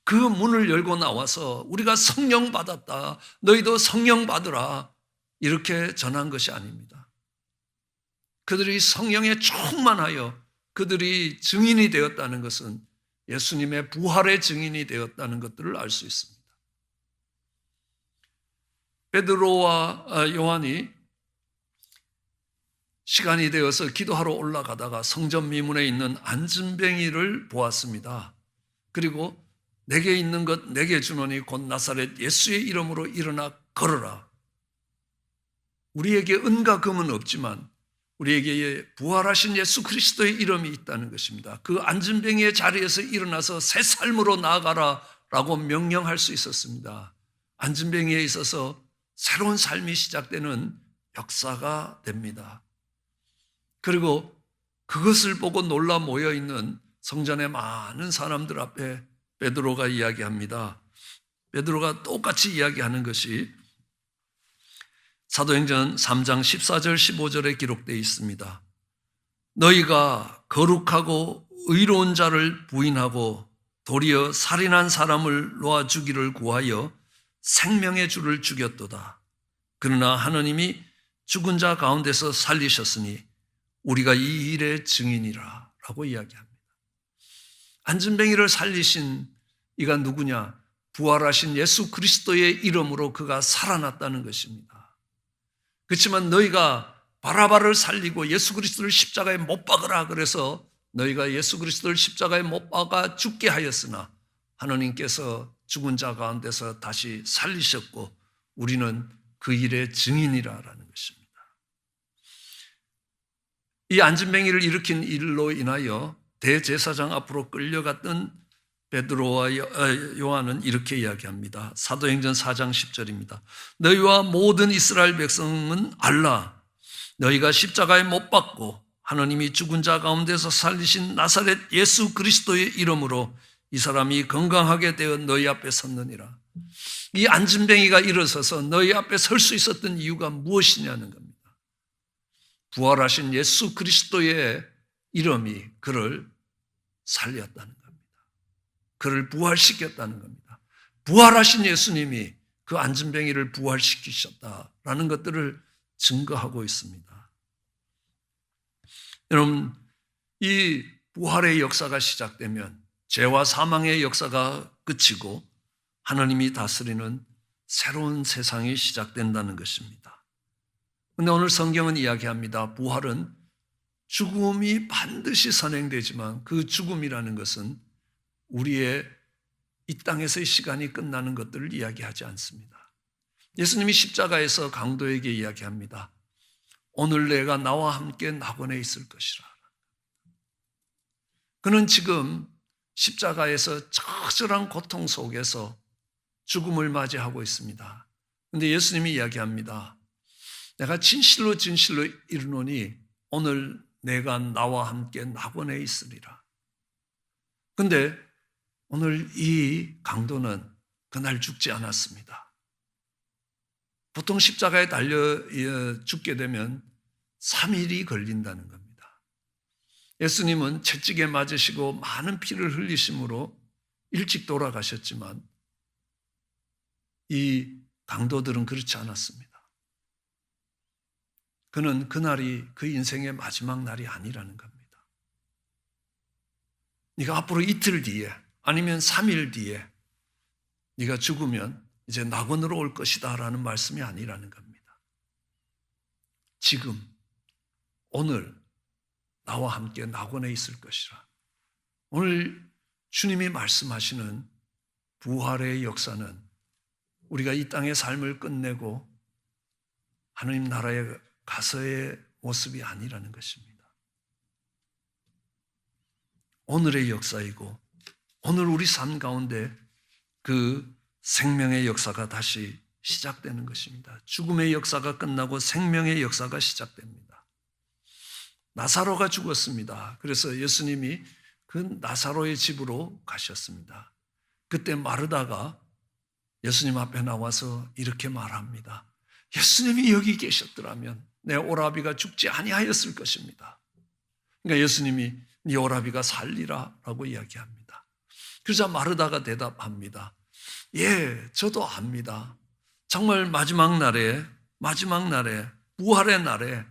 그 문을 열고 나와서 우리가 성령 받았다, 너희도 성령 받으라, 이렇게 전한 것이 아닙니다. 그들이 성령에 충만하여 그들이 증인이 되었다는 것은 예수님의 부활의 증인이 되었다는 것들을 알 수 있습니다. 베드로와 요한이 시간이 되어서 기도하러 올라가다가 성전 미문에 있는 안진뱅이를 보았습니다. 그리고 내게 있는 것 내게 주노니 곧 나사렛 예수의 이름으로 일어나 걸어라. 우리에게 은과 금은 없지만 우리에게 부활하신 예수 그리스도의 이름이 있다는 것입니다. 그 안진뱅이의 자리에서 일어나서 새 삶으로 나아가라 라고 명령할 수 있었습니다. 안진뱅이에 있어서 새로운 삶이 시작되는 역사가 됩니다. 그리고 그것을 보고 놀라 모여있는 성전의 많은 사람들 앞에 베드로가 이야기합니다. 베드로가 똑같이 이야기하는 것이 사도행전 3장 14절 15절에 기록되어 있습니다. 너희가 거룩하고 의로운 자를 부인하고 도리어 살인한 사람을 놓아주기를 구하여 생명의 주를 죽였도다. 그러나 하느님이 죽은 자 가운데서 살리셨으니 우리가 이 일의 증인이라 라고 이야기합니다. 안진뱅이를 살리신 이가 누구냐? 부활하신 예수 그리스도의 이름으로 그가 살아났다는 것입니다. 그렇지만 너희가 바라바를 살리고 예수 그리스도를 십자가에 못 박으라 그래서 너희가 예수 그리스도를 십자가에 못 박아 죽게 하였으나 하느님께서 죽은 자 가운데서 다시 살리셨고 우리는 그 일의 증인이라는 것입니다. 이 안진뱅이를 일으킨 일로 인하여 대제사장 앞으로 끌려갔던 베드로와 요한은 이렇게 이야기합니다. 사도행전 4장 10절입니다. 너희와 모든 이스라엘 백성은 알라. 너희가 십자가에 못 박고 하느님이 죽은 자 가운데서 살리신 나사렛 예수 그리스도의 이름으로 이 사람이 건강하게 되어 너희 앞에 섰느니라. 이 안진뱅이가 일어서서 너희 앞에 설 수 있었던 이유가 무엇이냐는 겁니다. 부활하신 예수 그리스도의 이름이 그를 살렸다는 겁니다. 그를 부활시켰다는 겁니다. 부활하신 예수님이 그 안진뱅이를 부활시키셨다라는 것들을 증거하고 있습니다. 여러분, 이 부활의 역사가 시작되면 죄와 사망의 역사가 끝이고 하나님이 다스리는 새로운 세상이 시작된다는 것입니다. 그런데 오늘 성경은 이야기합니다. 부활은 죽음이 반드시 선행되지만 그 죽음이라는 것은 우리의 이 땅에서의 시간이 끝나는 것들을 이야기하지 않습니다. 예수님이 십자가에서 강도에게 이야기합니다. 오늘 내가 나와 함께 낙원에 있을 것이라. 그는 지금 십자가에서 처절한 고통 속에서 죽음을 맞이하고 있습니다. 그런데 예수님이 이야기합니다. 내가 진실로 진실로 이르노니 오늘 내가 나와 함께 낙원에 있으리라. 그런데 오늘 이 강도는 그날 죽지 않았습니다. 보통 십자가에 달려 죽게 되면 3일이 걸린다는 겁니다. 예수님은 채찍에 맞으시고 많은 피를 흘리심으로 일찍 돌아가셨지만 이 강도들은 그렇지 않았습니다. 그는 그날이 그 인생의 마지막 날이 아니라는 겁니다. 네가 앞으로 이틀 뒤에 아니면 3일 뒤에 네가 죽으면 이제 낙원으로 올 것이다 라는 말씀이 아니라는 겁니다. 지금, 오늘 나와 함께 낙원에 있을 것이라. 오늘 주님이 말씀하시는 부활의 역사는 우리가 이 땅의 삶을 끝내고 하나님 나라에 가서의 모습이 아니라는 것입니다. 오늘의 역사이고 오늘 우리 삶 가운데 그 생명의 역사가 다시 시작되는 것입니다. 죽음의 역사가 끝나고 생명의 역사가 시작됩니다. 나사로가 죽었습니다. 그래서 예수님이 그 나사로의 집으로 가셨습니다. 그때 마르다가 예수님 앞에 나와서 이렇게 말합니다. 예수님이 여기 계셨더라면 내 오라비가 죽지 아니하였을 것입니다. 그러니까 예수님이 네 오라비가 살리라 라고 이야기합니다. 그러자 마르다가 대답합니다. 예, 저도 압니다. 정말 마지막 날에 부활의 날에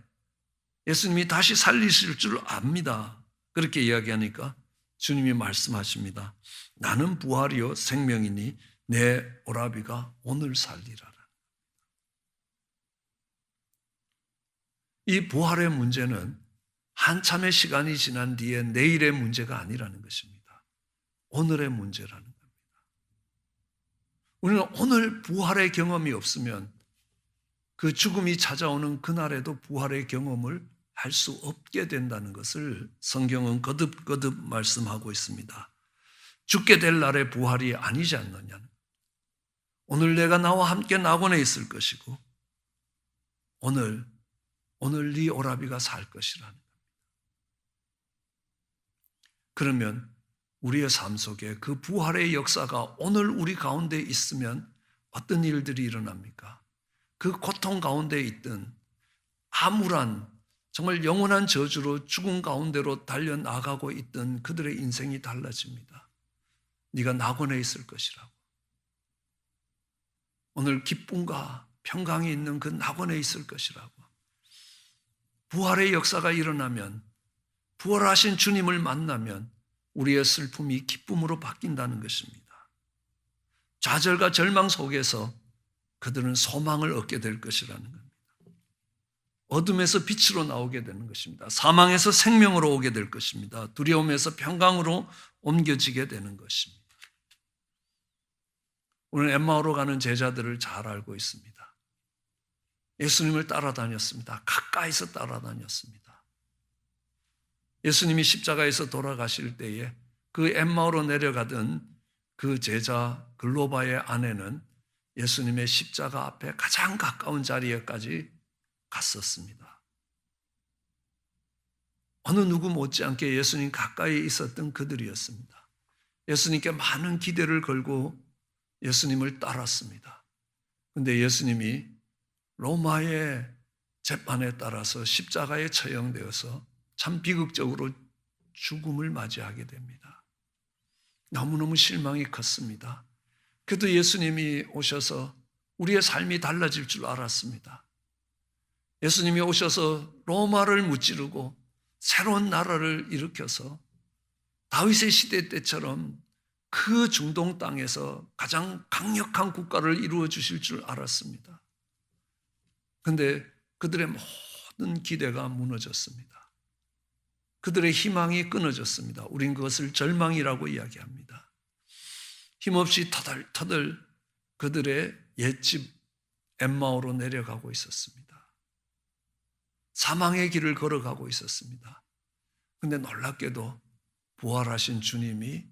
예수님이 다시 살리실 줄 압니다. 그렇게 이야기하니까 주님이 말씀하십니다. 나는 부활이요 생명이니 내 오라비가 오늘 살리라라. 이 부활의 문제는 한참의 시간이 지난 뒤에 내일의 문제가 아니라는 것입니다. 오늘의 문제라는 겁니다. 우리는 오늘 부활의 경험이 없으면 그 죽음이 찾아오는 그날에도 부활의 경험을 할 수 없게 된다는 것을 성경은 거듭거듭 말씀하고 있습니다. 죽게 될 날의 부활이 아니지 않느냐. 오늘 내가 나와 함께 낙원에 있을 것이고 오늘 네 오라비가 살 것이라는 겁니다. 그러면 우리의 삶 속에 그 부활의 역사가 오늘 우리 가운데 있으면 어떤 일들이 일어납니까? 그 고통 가운데 있든 암울한 정말 영원한 저주로 죽음 가운데로 달려나가고 있던 그들의 인생이 달라집니다. 네가 낙원에 있을 것이라고. 오늘 기쁨과 평강이 있는 그 낙원에 있을 것이라고. 부활의 역사가 일어나면, 부활하신 주님을 만나면 우리의 슬픔이 기쁨으로 바뀐다는 것입니다. 좌절과 절망 속에서 그들은 소망을 얻게 될 것이라는 겁니다. 어둠에서 빛으로 나오게 되는 것입니다. 사망에서 생명으로 오게 될 것입니다. 두려움에서 평강으로 옮겨지게 되는 것입니다. 오늘 엠마오로 가는 제자들을 잘 알고 있습니다. 예수님을 따라다녔습니다. 가까이서 따라다녔습니다. 예수님이 십자가에서 돌아가실 때에 그 엠마오로 내려가던 그 제자 글로바의 아내는 예수님의 십자가 앞에 가장 가까운 자리에까지 갔었습니다. 어느 누구 못지않게 예수님 가까이 있었던 그들이었습니다. 예수님께 많은 기대를 걸고 예수님을 따랐습니다. 그런데 예수님이 로마의 재판에 따라서 십자가에 처형되어서 참 비극적으로 죽음을 맞이하게 됩니다. 너무너무 실망이 컸습니다. 그래도 예수님이 오셔서 우리의 삶이 달라질 줄 알았습니다. 예수님이 오셔서 로마를 무찌르고 새로운 나라를 일으켜서 다윗의 시대 때처럼 그 중동 땅에서 가장 강력한 국가를 이루어 주실 줄 알았습니다. 그런데 그들의 모든 기대가 무너졌습니다. 그들의 희망이 끊어졌습니다. 우린 그것을 절망이라고 이야기합니다. 힘없이 터덜터덜 그들의 옛집 엠마오로 내려가고 있었습니다. 사망의 길을 걸어가고 있었습니다. 그런데 놀랍게도 부활하신 주님이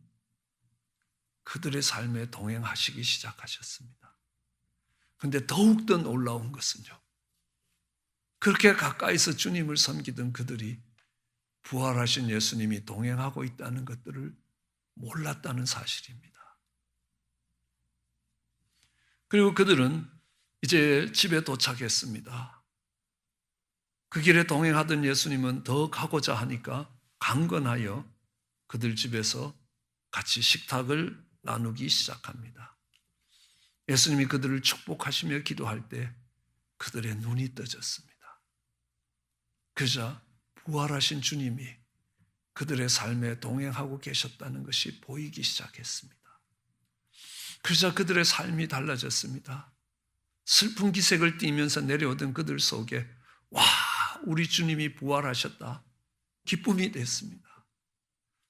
그들의 삶에 동행하시기 시작하셨습니다. 그런데 더욱더 놀라운 것은요, 그렇게 가까이서 주님을 섬기던 그들이 부활하신 예수님이 동행하고 있다는 것들을 몰랐다는 사실입니다. 그리고 그들은 이제 집에 도착했습니다. 그 길에 동행하던 예수님은 더 가고자 하니까 강건하여 그들 집에서 같이 식탁을 나누기 시작합니다. 예수님이 그들을 축복하시며 기도할 때 그들의 눈이 떠졌습니다. 그러자 부활하신 주님이 그들의 삶에 동행하고 계셨다는 것이 보이기 시작했습니다. 그러자 그들의 삶이 달라졌습니다. 슬픈 기색을 띠면서 내려오던 그들 속에 와, 우리 주님이 부활하셨다. 기쁨이 됐습니다.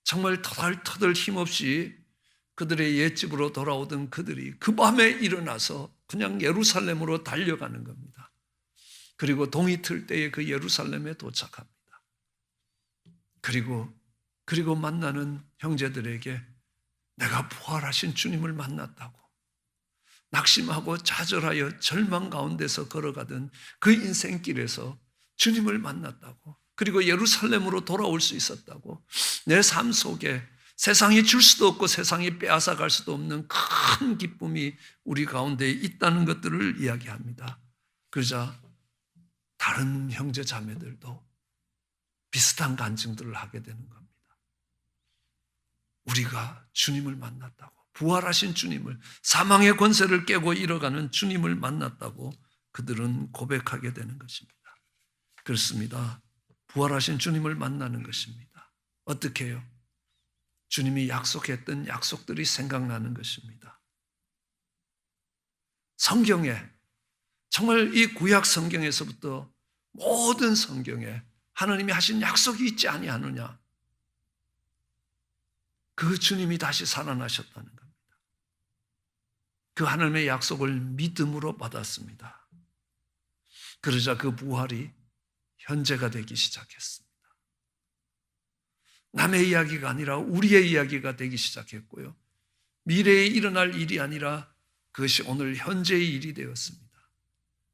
정말 터덜터덜 힘없이 그들의 옛집으로 돌아오던 그들이 그 밤에 일어나서 그냥 예루살렘으로 달려가는 겁니다. 그리고 동이 틀 때에 그 예루살렘에 도착합니다. 그리고 만나는 형제들에게 내가 부활하신 주님을 만났다고, 낙심하고 좌절하여 절망 가운데서 걸어가던 그 인생길에서 주님을 만났다고, 그리고 예루살렘으로 돌아올 수 있었다고, 내 삶 속에 세상이 줄 수도 없고 세상이 빼앗아 갈 수도 없는 큰 기쁨이 우리 가운데 있다는 것들을 이야기합니다. 그러자 다른 형제 자매들도 비슷한 간증들을 하게 되는 겁니다. 우리가 주님을 만났다고, 부활하신 주님을, 사망의 권세를 깨고 일어가는 주님을 만났다고 그들은 고백하게 되는 것입니다. 그렇습니다. 부활하신 주님을 만나는 것입니다. 어떻게 해요? 주님이 약속했던 약속들이 생각나는 것입니다. 성경에, 정말 이 구약 성경에서부터 모든 성경에 하나님이 하신 약속이 있지 아니하느냐? 그 주님이 다시 살아나셨다는 겁니다. 그 하나님의 약속을 믿음으로 받았습니다. 그러자 그 부활이 현재가 되기 시작했습니다. 남의 이야기가 아니라 우리의 이야기가 되기 시작했고요. 미래에 일어날 일이 아니라 그것이 오늘 현재의 일이 되었습니다.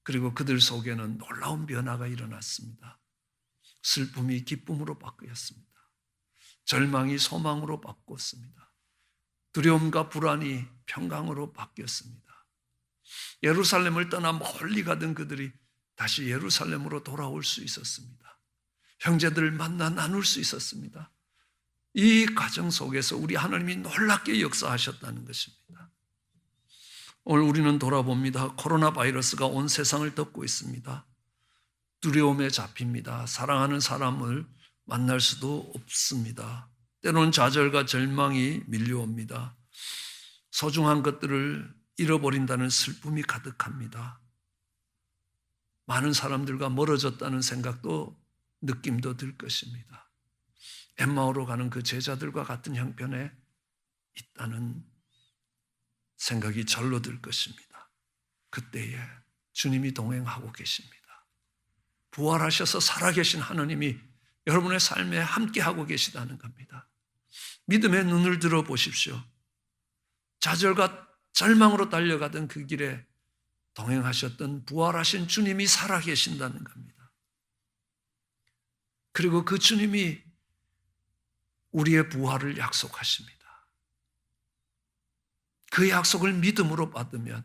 그리고 그들 속에는 놀라운 변화가 일어났습니다. 슬픔이 기쁨으로 바뀌었습니다. 절망이 소망으로 바뀌었습니다. 두려움과 불안이 평강으로 바뀌었습니다. 예루살렘을 떠나 멀리 가던 그들이 다시 예루살렘으로 돌아올 수 있었습니다. 형제들을 만나 나눌 수 있었습니다. 이 과정 속에서 우리 하나님이 놀랍게 역사하셨다는 것입니다. 오늘 우리는 돌아봅니다. 코로나 바이러스가 온 세상을 덮고 있습니다. 두려움에 잡힙니다. 사랑하는 사람을 만날 수도 없습니다. 때로는 좌절과 절망이 밀려옵니다. 소중한 것들을 잃어버린다는 슬픔이 가득합니다. 많은 사람들과 멀어졌다는 생각도, 느낌도 들 것입니다. 엠마오로 가는 그 제자들과 같은 형편에 있다는 생각이 절로 들 것입니다. 그때에 주님이 동행하고 계십니다. 부활하셔서 살아계신 하나님이 여러분의 삶에 함께하고 계시다는 겁니다. 믿음의 눈을 들어 보십시오. 좌절과 절망으로 달려가던 그 길에 동행하셨던 부활하신 주님이 살아계신다는 겁니다. 그리고 그 주님이 우리의 부활을 약속하십니다. 그 약속을 믿음으로 받으면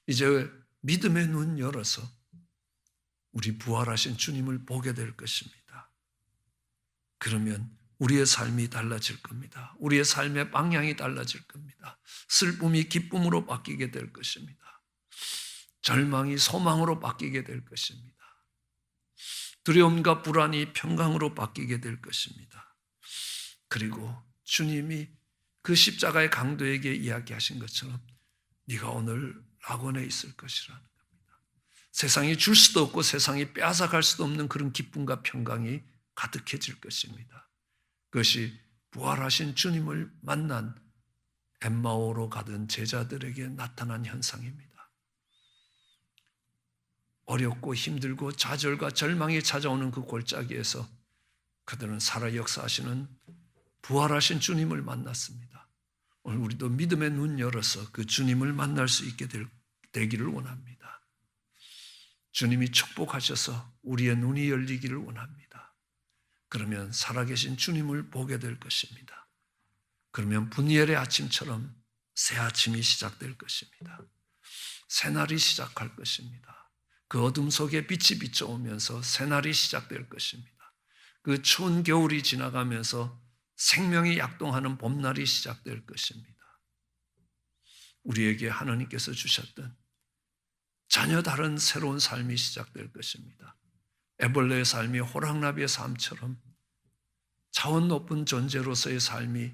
이제 믿음의 눈 열어서 우리 부활하신 주님을 보게 될 것입니다. 그러면 우리의 삶이 달라질 겁니다. 우리의 삶의 방향이 달라질 겁니다. 슬픔이 기쁨으로 바뀌게 될 것입니다. 절망이 소망으로 바뀌게 될 것입니다. 두려움과 불안이 평강으로 바뀌게 될 것입니다. 그리고 주님이 그 십자가의 강도에게 이야기하신 것처럼 네가 오늘 낙원에 있을 것이라는 겁니다. 세상이 줄 수도 없고 세상이 빼앗아갈 수도 없는 그런 기쁨과 평강이 가득해질 것입니다. 그것이 부활하신 주님을 만난 엠마오로 가던 제자들에게 나타난 현상입니다. 어렵고 힘들고 좌절과 절망이 찾아오는 그 골짜기에서 그들은 살아 역사하시는 부활하신 주님을 만났습니다. 오늘 우리도 믿음의 눈 열어서 그 주님을 만날 수 있게 되기를 원합니다. 주님이 축복하셔서 우리의 눈이 열리기를 원합니다. 그러면 살아계신 주님을 보게 될 것입니다. 그러면 분이엘의 아침처럼 새 아침이 시작될 것입니다. 새날이 시작할 것입니다. 그 어둠 속에 빛이 비춰오면서 새날이 시작될 것입니다. 그 추운 겨울이 지나가면서 생명이 약동하는 봄날이 시작될 것입니다. 우리에게 하나님께서 주셨던 전혀 다른 새로운 삶이 시작될 것입니다. 애벌레의 삶이 호랑나비의 삶처럼 차원 높은 존재로서의 삶이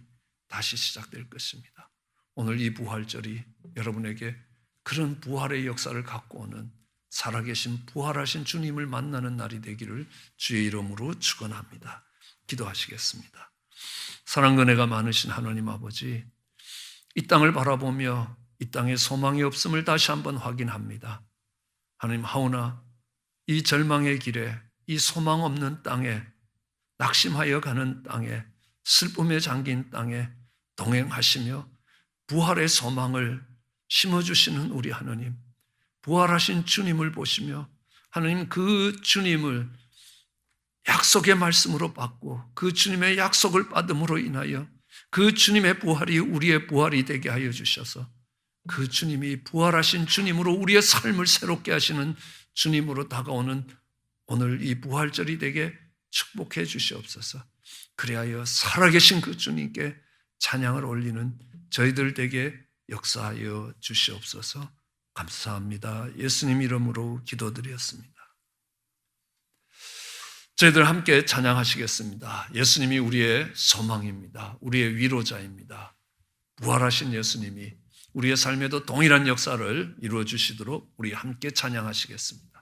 다시 시작될 것입니다. 오늘 이 부활절이 여러분에게 그런 부활의 역사를 갖고 오는 살아계신 부활하신 주님을 만나는 날이 되기를 주의 이름으로 축원합니다. 기도하시겠습니다. 사랑과 은혜가 많으신 하나님 아버지, 이 땅을 바라보며 이 땅에 소망이 없음을 다시 한번 확인합니다. 하나님, 하오나 이 절망의 길에, 이 소망 없는 땅에, 낙심하여 가는 땅에, 슬픔에 잠긴 땅에 동행하시며 부활의 소망을 심어주시는 우리 하나님, 부활하신 주님을 보시며 하나님, 그 주님을 약속의 말씀으로 받고 그 주님의 약속을 받음으로 인하여 그 주님의 부활이 우리의 부활이 되게 하여 주셔서 그 주님이 부활하신 주님으로 우리의 삶을 새롭게 하시는 주님으로 다가오는 오늘 이 부활절이 되게 축복해 주시옵소서. 그리하여 살아계신 그 주님께 찬양을 올리는 저희들 되게 역사하여 주시옵소서. 감사합니다. 예수님 이름으로 기도드렸습니다. 저희들 함께 찬양하시겠습니다. 예수님이 우리의 소망입니다. 우리의 위로자입니다. 부활하신 예수님이 우리의 삶에도 동일한 역사를 이루어 주시도록 우리 함께 찬양하시겠습니다.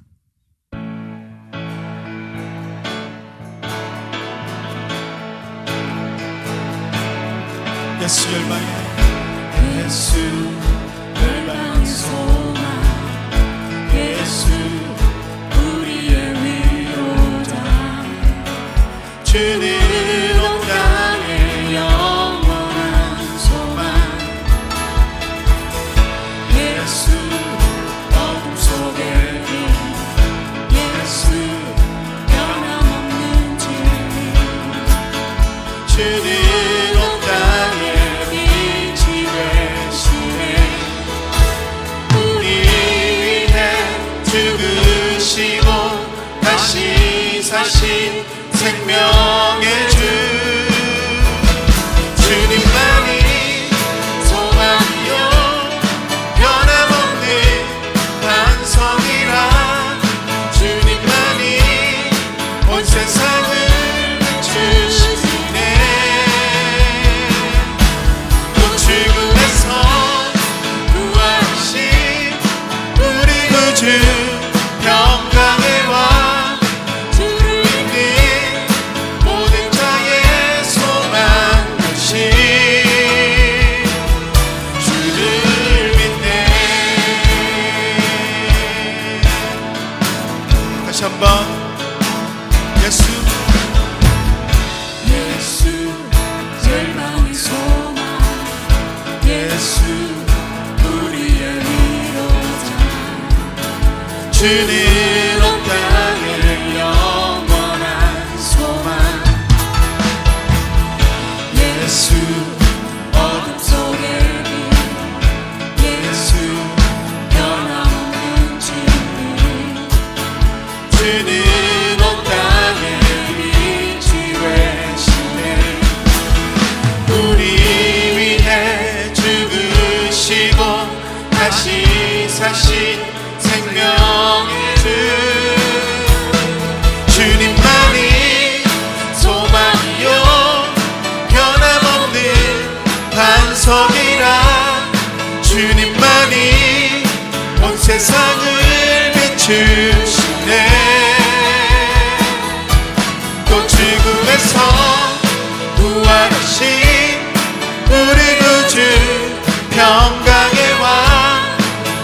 예수 열방의 예수 열방의 소망, 예수 우리의 위로자, 주는 온 땅의 영원한 소망, 예수 어둠 속의 빛, 예수 변함없는 진리, 주는 온 땅의 빛이 되시네. 우리 위해 죽으시고 다시 사신 생명의 주, 주님만이 소망이요 변함없는 반석이라, 주님만이 온 세상을 주시네. 또 죽음에서 구하신 우리 구주 평강의 왕, 주를 믿는 모든 자의 소망 되신 주를 믿네. 다시 한번 예수 예수 절망의 소망, 예수 우리의 위로자, 주는 온 땅의 영원한 소망, 예수 어둠 속의 빛, 예수 변함없는 진리, 주는 온 땅의 빛이 되시네. 우리 위해 죽으시고 다시 사신 생명의 주, 주님만이 소망이요 변함없는 반석이라, 주님만이 온 세상을 비추시네. 또 죽음에서 부활하신 우리 구주 평강의 왕,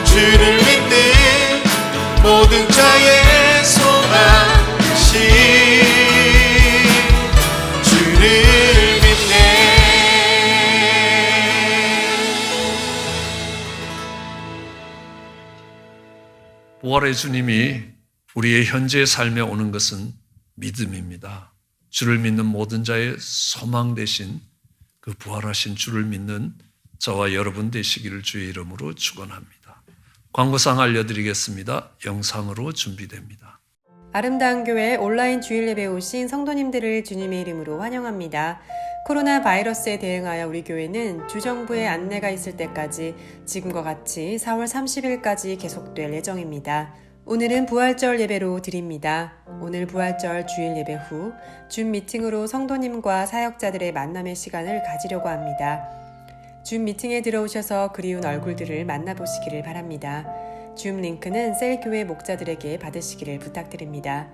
주를 믿는 모든 자의 소망 되신 주를 믿네. 부활의 주님이 우리의 현재의 삶에 오는 것은 믿음입니다. 주를 믿는 모든 자의 소망 되신 그 부활하신 주를 믿는 저와 여러분 되시기를 주의 이름으로 축원합니다. 광고상 알려드리겠습니다. 영상으로 준비됩니다. 아름다운 교회 온라인 주일 예배 오신 성도님들을 주님의 이름으로 환영합니다. 코로나 바이러스에 대응하여 우리 교회는 주정부의 안내가 있을 때까지 지금과 같이 4월 30일까지 계속될 예정입니다. 오늘은 부활절 예배로 드립니다. 오늘 부활절 주일 예배 후 줌 미팅으로 성도님과 사역자들의 만남의 시간을 가지려고 합니다. 줌 미팅에 들어오셔서 그리운 얼굴들을 만나보시기를 바랍니다. 줌 링크는 셀교회 목자들에게 받으시기를 부탁드립니다.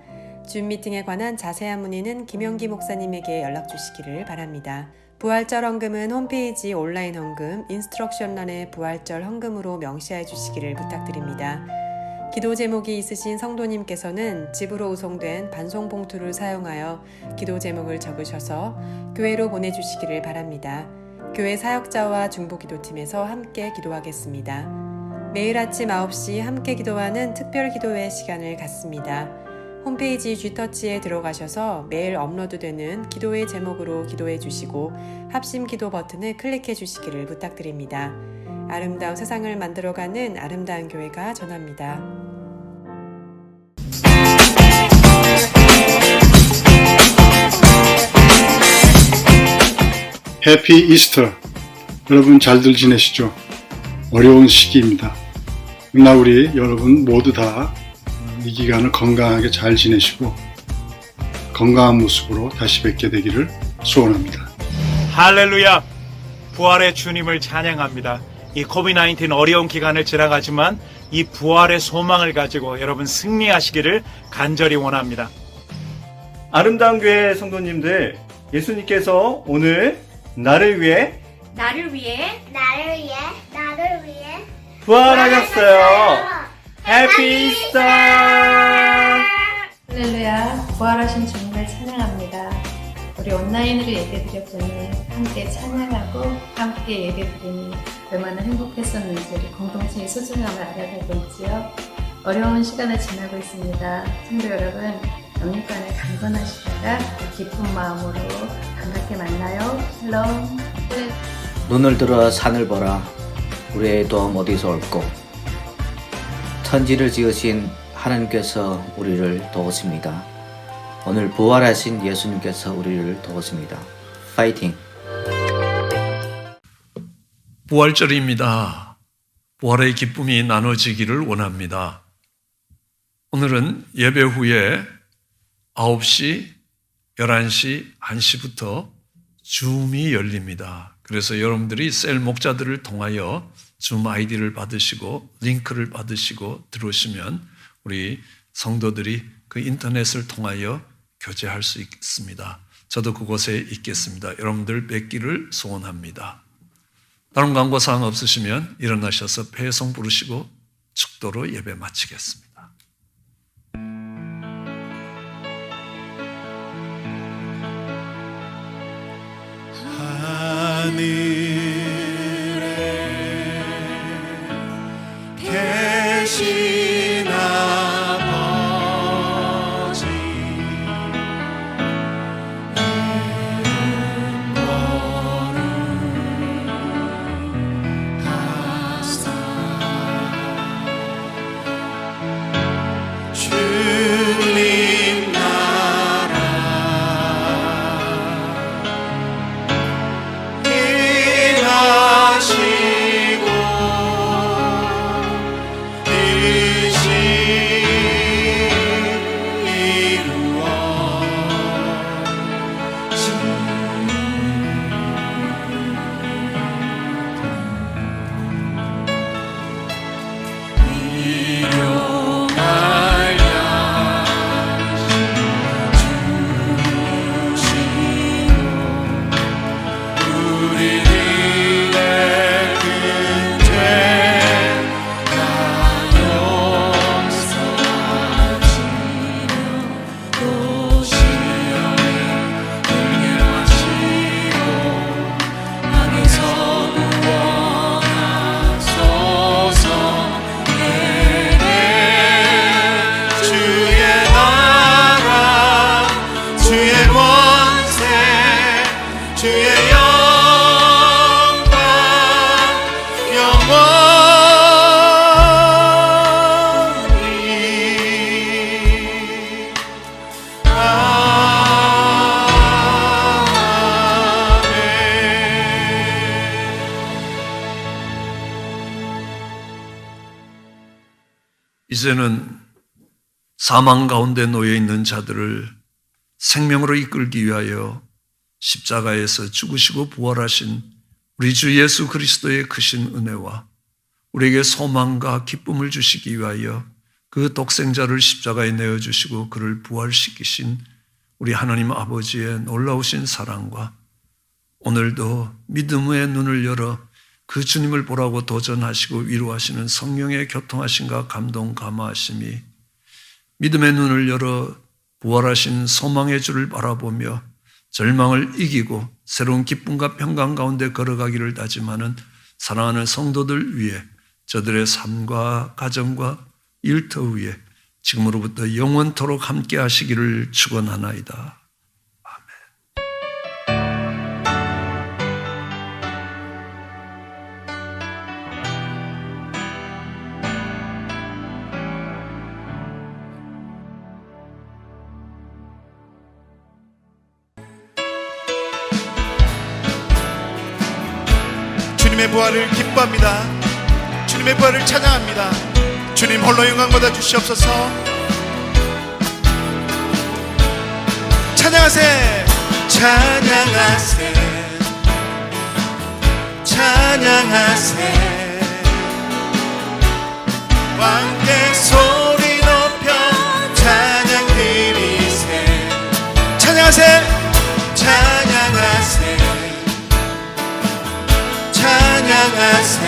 줌 미팅에 관한 자세한 문의는 김영기 목사님에게 연락 주시기를 바랍니다. 부활절 헌금은 홈페이지 온라인 헌금, 인스트럭션란에 부활절 헌금으로 명시해 주시기를 부탁드립니다. 기도 제목이 있으신 성도님께서는 집으로 우송된 반송 봉투를 사용하여 기도 제목을 적으셔서 교회로 보내주시기를 바랍니다. 교회 사역자와 중보기도팀에서 함께 기도하겠습니다. 매일 아침 9시 함께 기도하는 특별 기도회 시간을 갖습니다. 홈페이지 G터치에 들어가셔서 매일 업로드되는 기도의 제목으로 기도해 주시고 합심 기도 버튼을 클릭해 주시기를 부탁드립니다. 아름다운 세상을 만들어가는 아름다운 교회가 전합니다. 해피 이스터. 여러분 잘들 지내시죠? 어려운 시기입니다. 그러나 우리 여러분 모두 다 이 기간을 건강하게 잘 지내시고 건강한 모습으로 다시 뵙게 되기를 소원합니다. 할렐루야! 부활의 주님을 찬양합니다. 이 코비드-19 어려운 기간을 지나가지만 이 부활의 소망을 가지고 여러분 승리하시기를 간절히 원합니다. 아름다운 교회 성도님들, 예수님께서 오늘 나를 위해 부활하셨어요. 해피 이스터! 할렐루야, 부활하신 주님을 찬양합니다. 우리 온라인으로 예배드렸더니 함께 찬양하고 함께 예배드리니 얼마나 행복했었는지 우리 공동체의 소중함을 알아가고 있지요. 어려운 시간을 지나고 있습니다. 성도 여러분, 영육간에 강건하시다가 기쁜 마음으로 반갑게 만나요. 샬롬. 눈을 들어 산을 보라. 우리의 도움 어디서 올꼬. 천지를 지으신 하나님께서 우리를 도우십니다. 오늘 부활하신 예수님께서 우리를 도우십니다. 파이팅! 부활절입니다. 부활의 기쁨이 나눠지기를 원합니다. 오늘은 예배 후에 9시, 11시, 1시부터 줌이 열립니다. 그래서 여러분들이 셀 목자들을 통하여 줌 아이디를 받으시고 링크를 받으시고 들어오시면 우리 성도들이 그 인터넷을 통하여 교제할 수 있습니다. 저도 그곳에 있겠습니다. 여러분들 뵙기를 소원합니다. 다른 광고사항 없으시면 일어나셔서 배송 부르시고 축도로 예배 마치겠습니다. 하늘에 계신 아버지 하사 주님 나라 임하시고 일심 일용할 양 주시고 우리들의 근죄 다 용서하시며 또 시험에 들게 하시고 하늘에서 구원하소서. 내게 주의 나라 주의 권세 주의 영광 영원히 아멘. 이제는 사망 가운데 놓여 있는 자들을 생명으로 이끌기 위하여 십자가에서 죽으시고 부활하신 우리 주 예수 그리스도의 크신 은혜와 우리에게 소망과 기쁨을 주시기 위하여 그 독생자를 십자가에 내어주시고 그를 부활시키신 우리 하나님 아버지의 놀라우신 사랑과 오늘도 믿음의 눈을 열어 그 주님을 보라고 도전하시고 위로하시는 성령의 교통하심과 감동 감화하심이 믿음의 눈을 열어 부활하신 소망의 주를 바라보며 절망을 이기고 새로운 기쁨과 평강 가운데 걸어가기를 다짐하는 사랑하는 성도들 위해 저들의 삶과 가정과 일터 위에 지금으로부터 영원토록 함께 하시기를 축원하나이다. 주님의 부활을 기뻐합니다. 주님의 부활을 찬양합니다. 주님 홀로 영광 받아 주시옵소서. 찬양하세, 찬양하세, 찬양하세. 왕께 소리 높여 찬양 드리세. 찬양하세, 찬양하세, 찬양하세.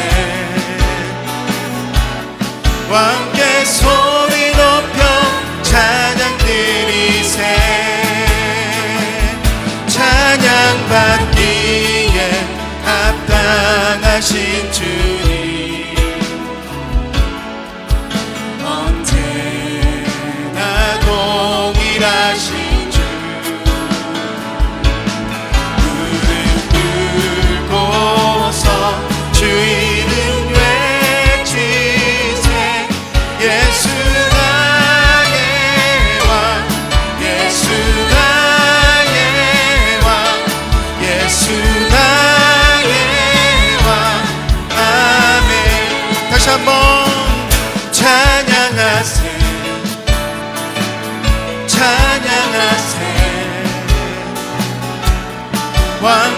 왕께 소리 높여 찬양 드리세. 찬양 받기에 합당하신 주님, 언제나 동일하신 주. 무릎 꿇고서 주 이름 외치세. 예수 나의 왕, 예수 나의 왕, 예수 나의 왕. 아멘. 다시 한번 찬양하세, 찬양하세. 왕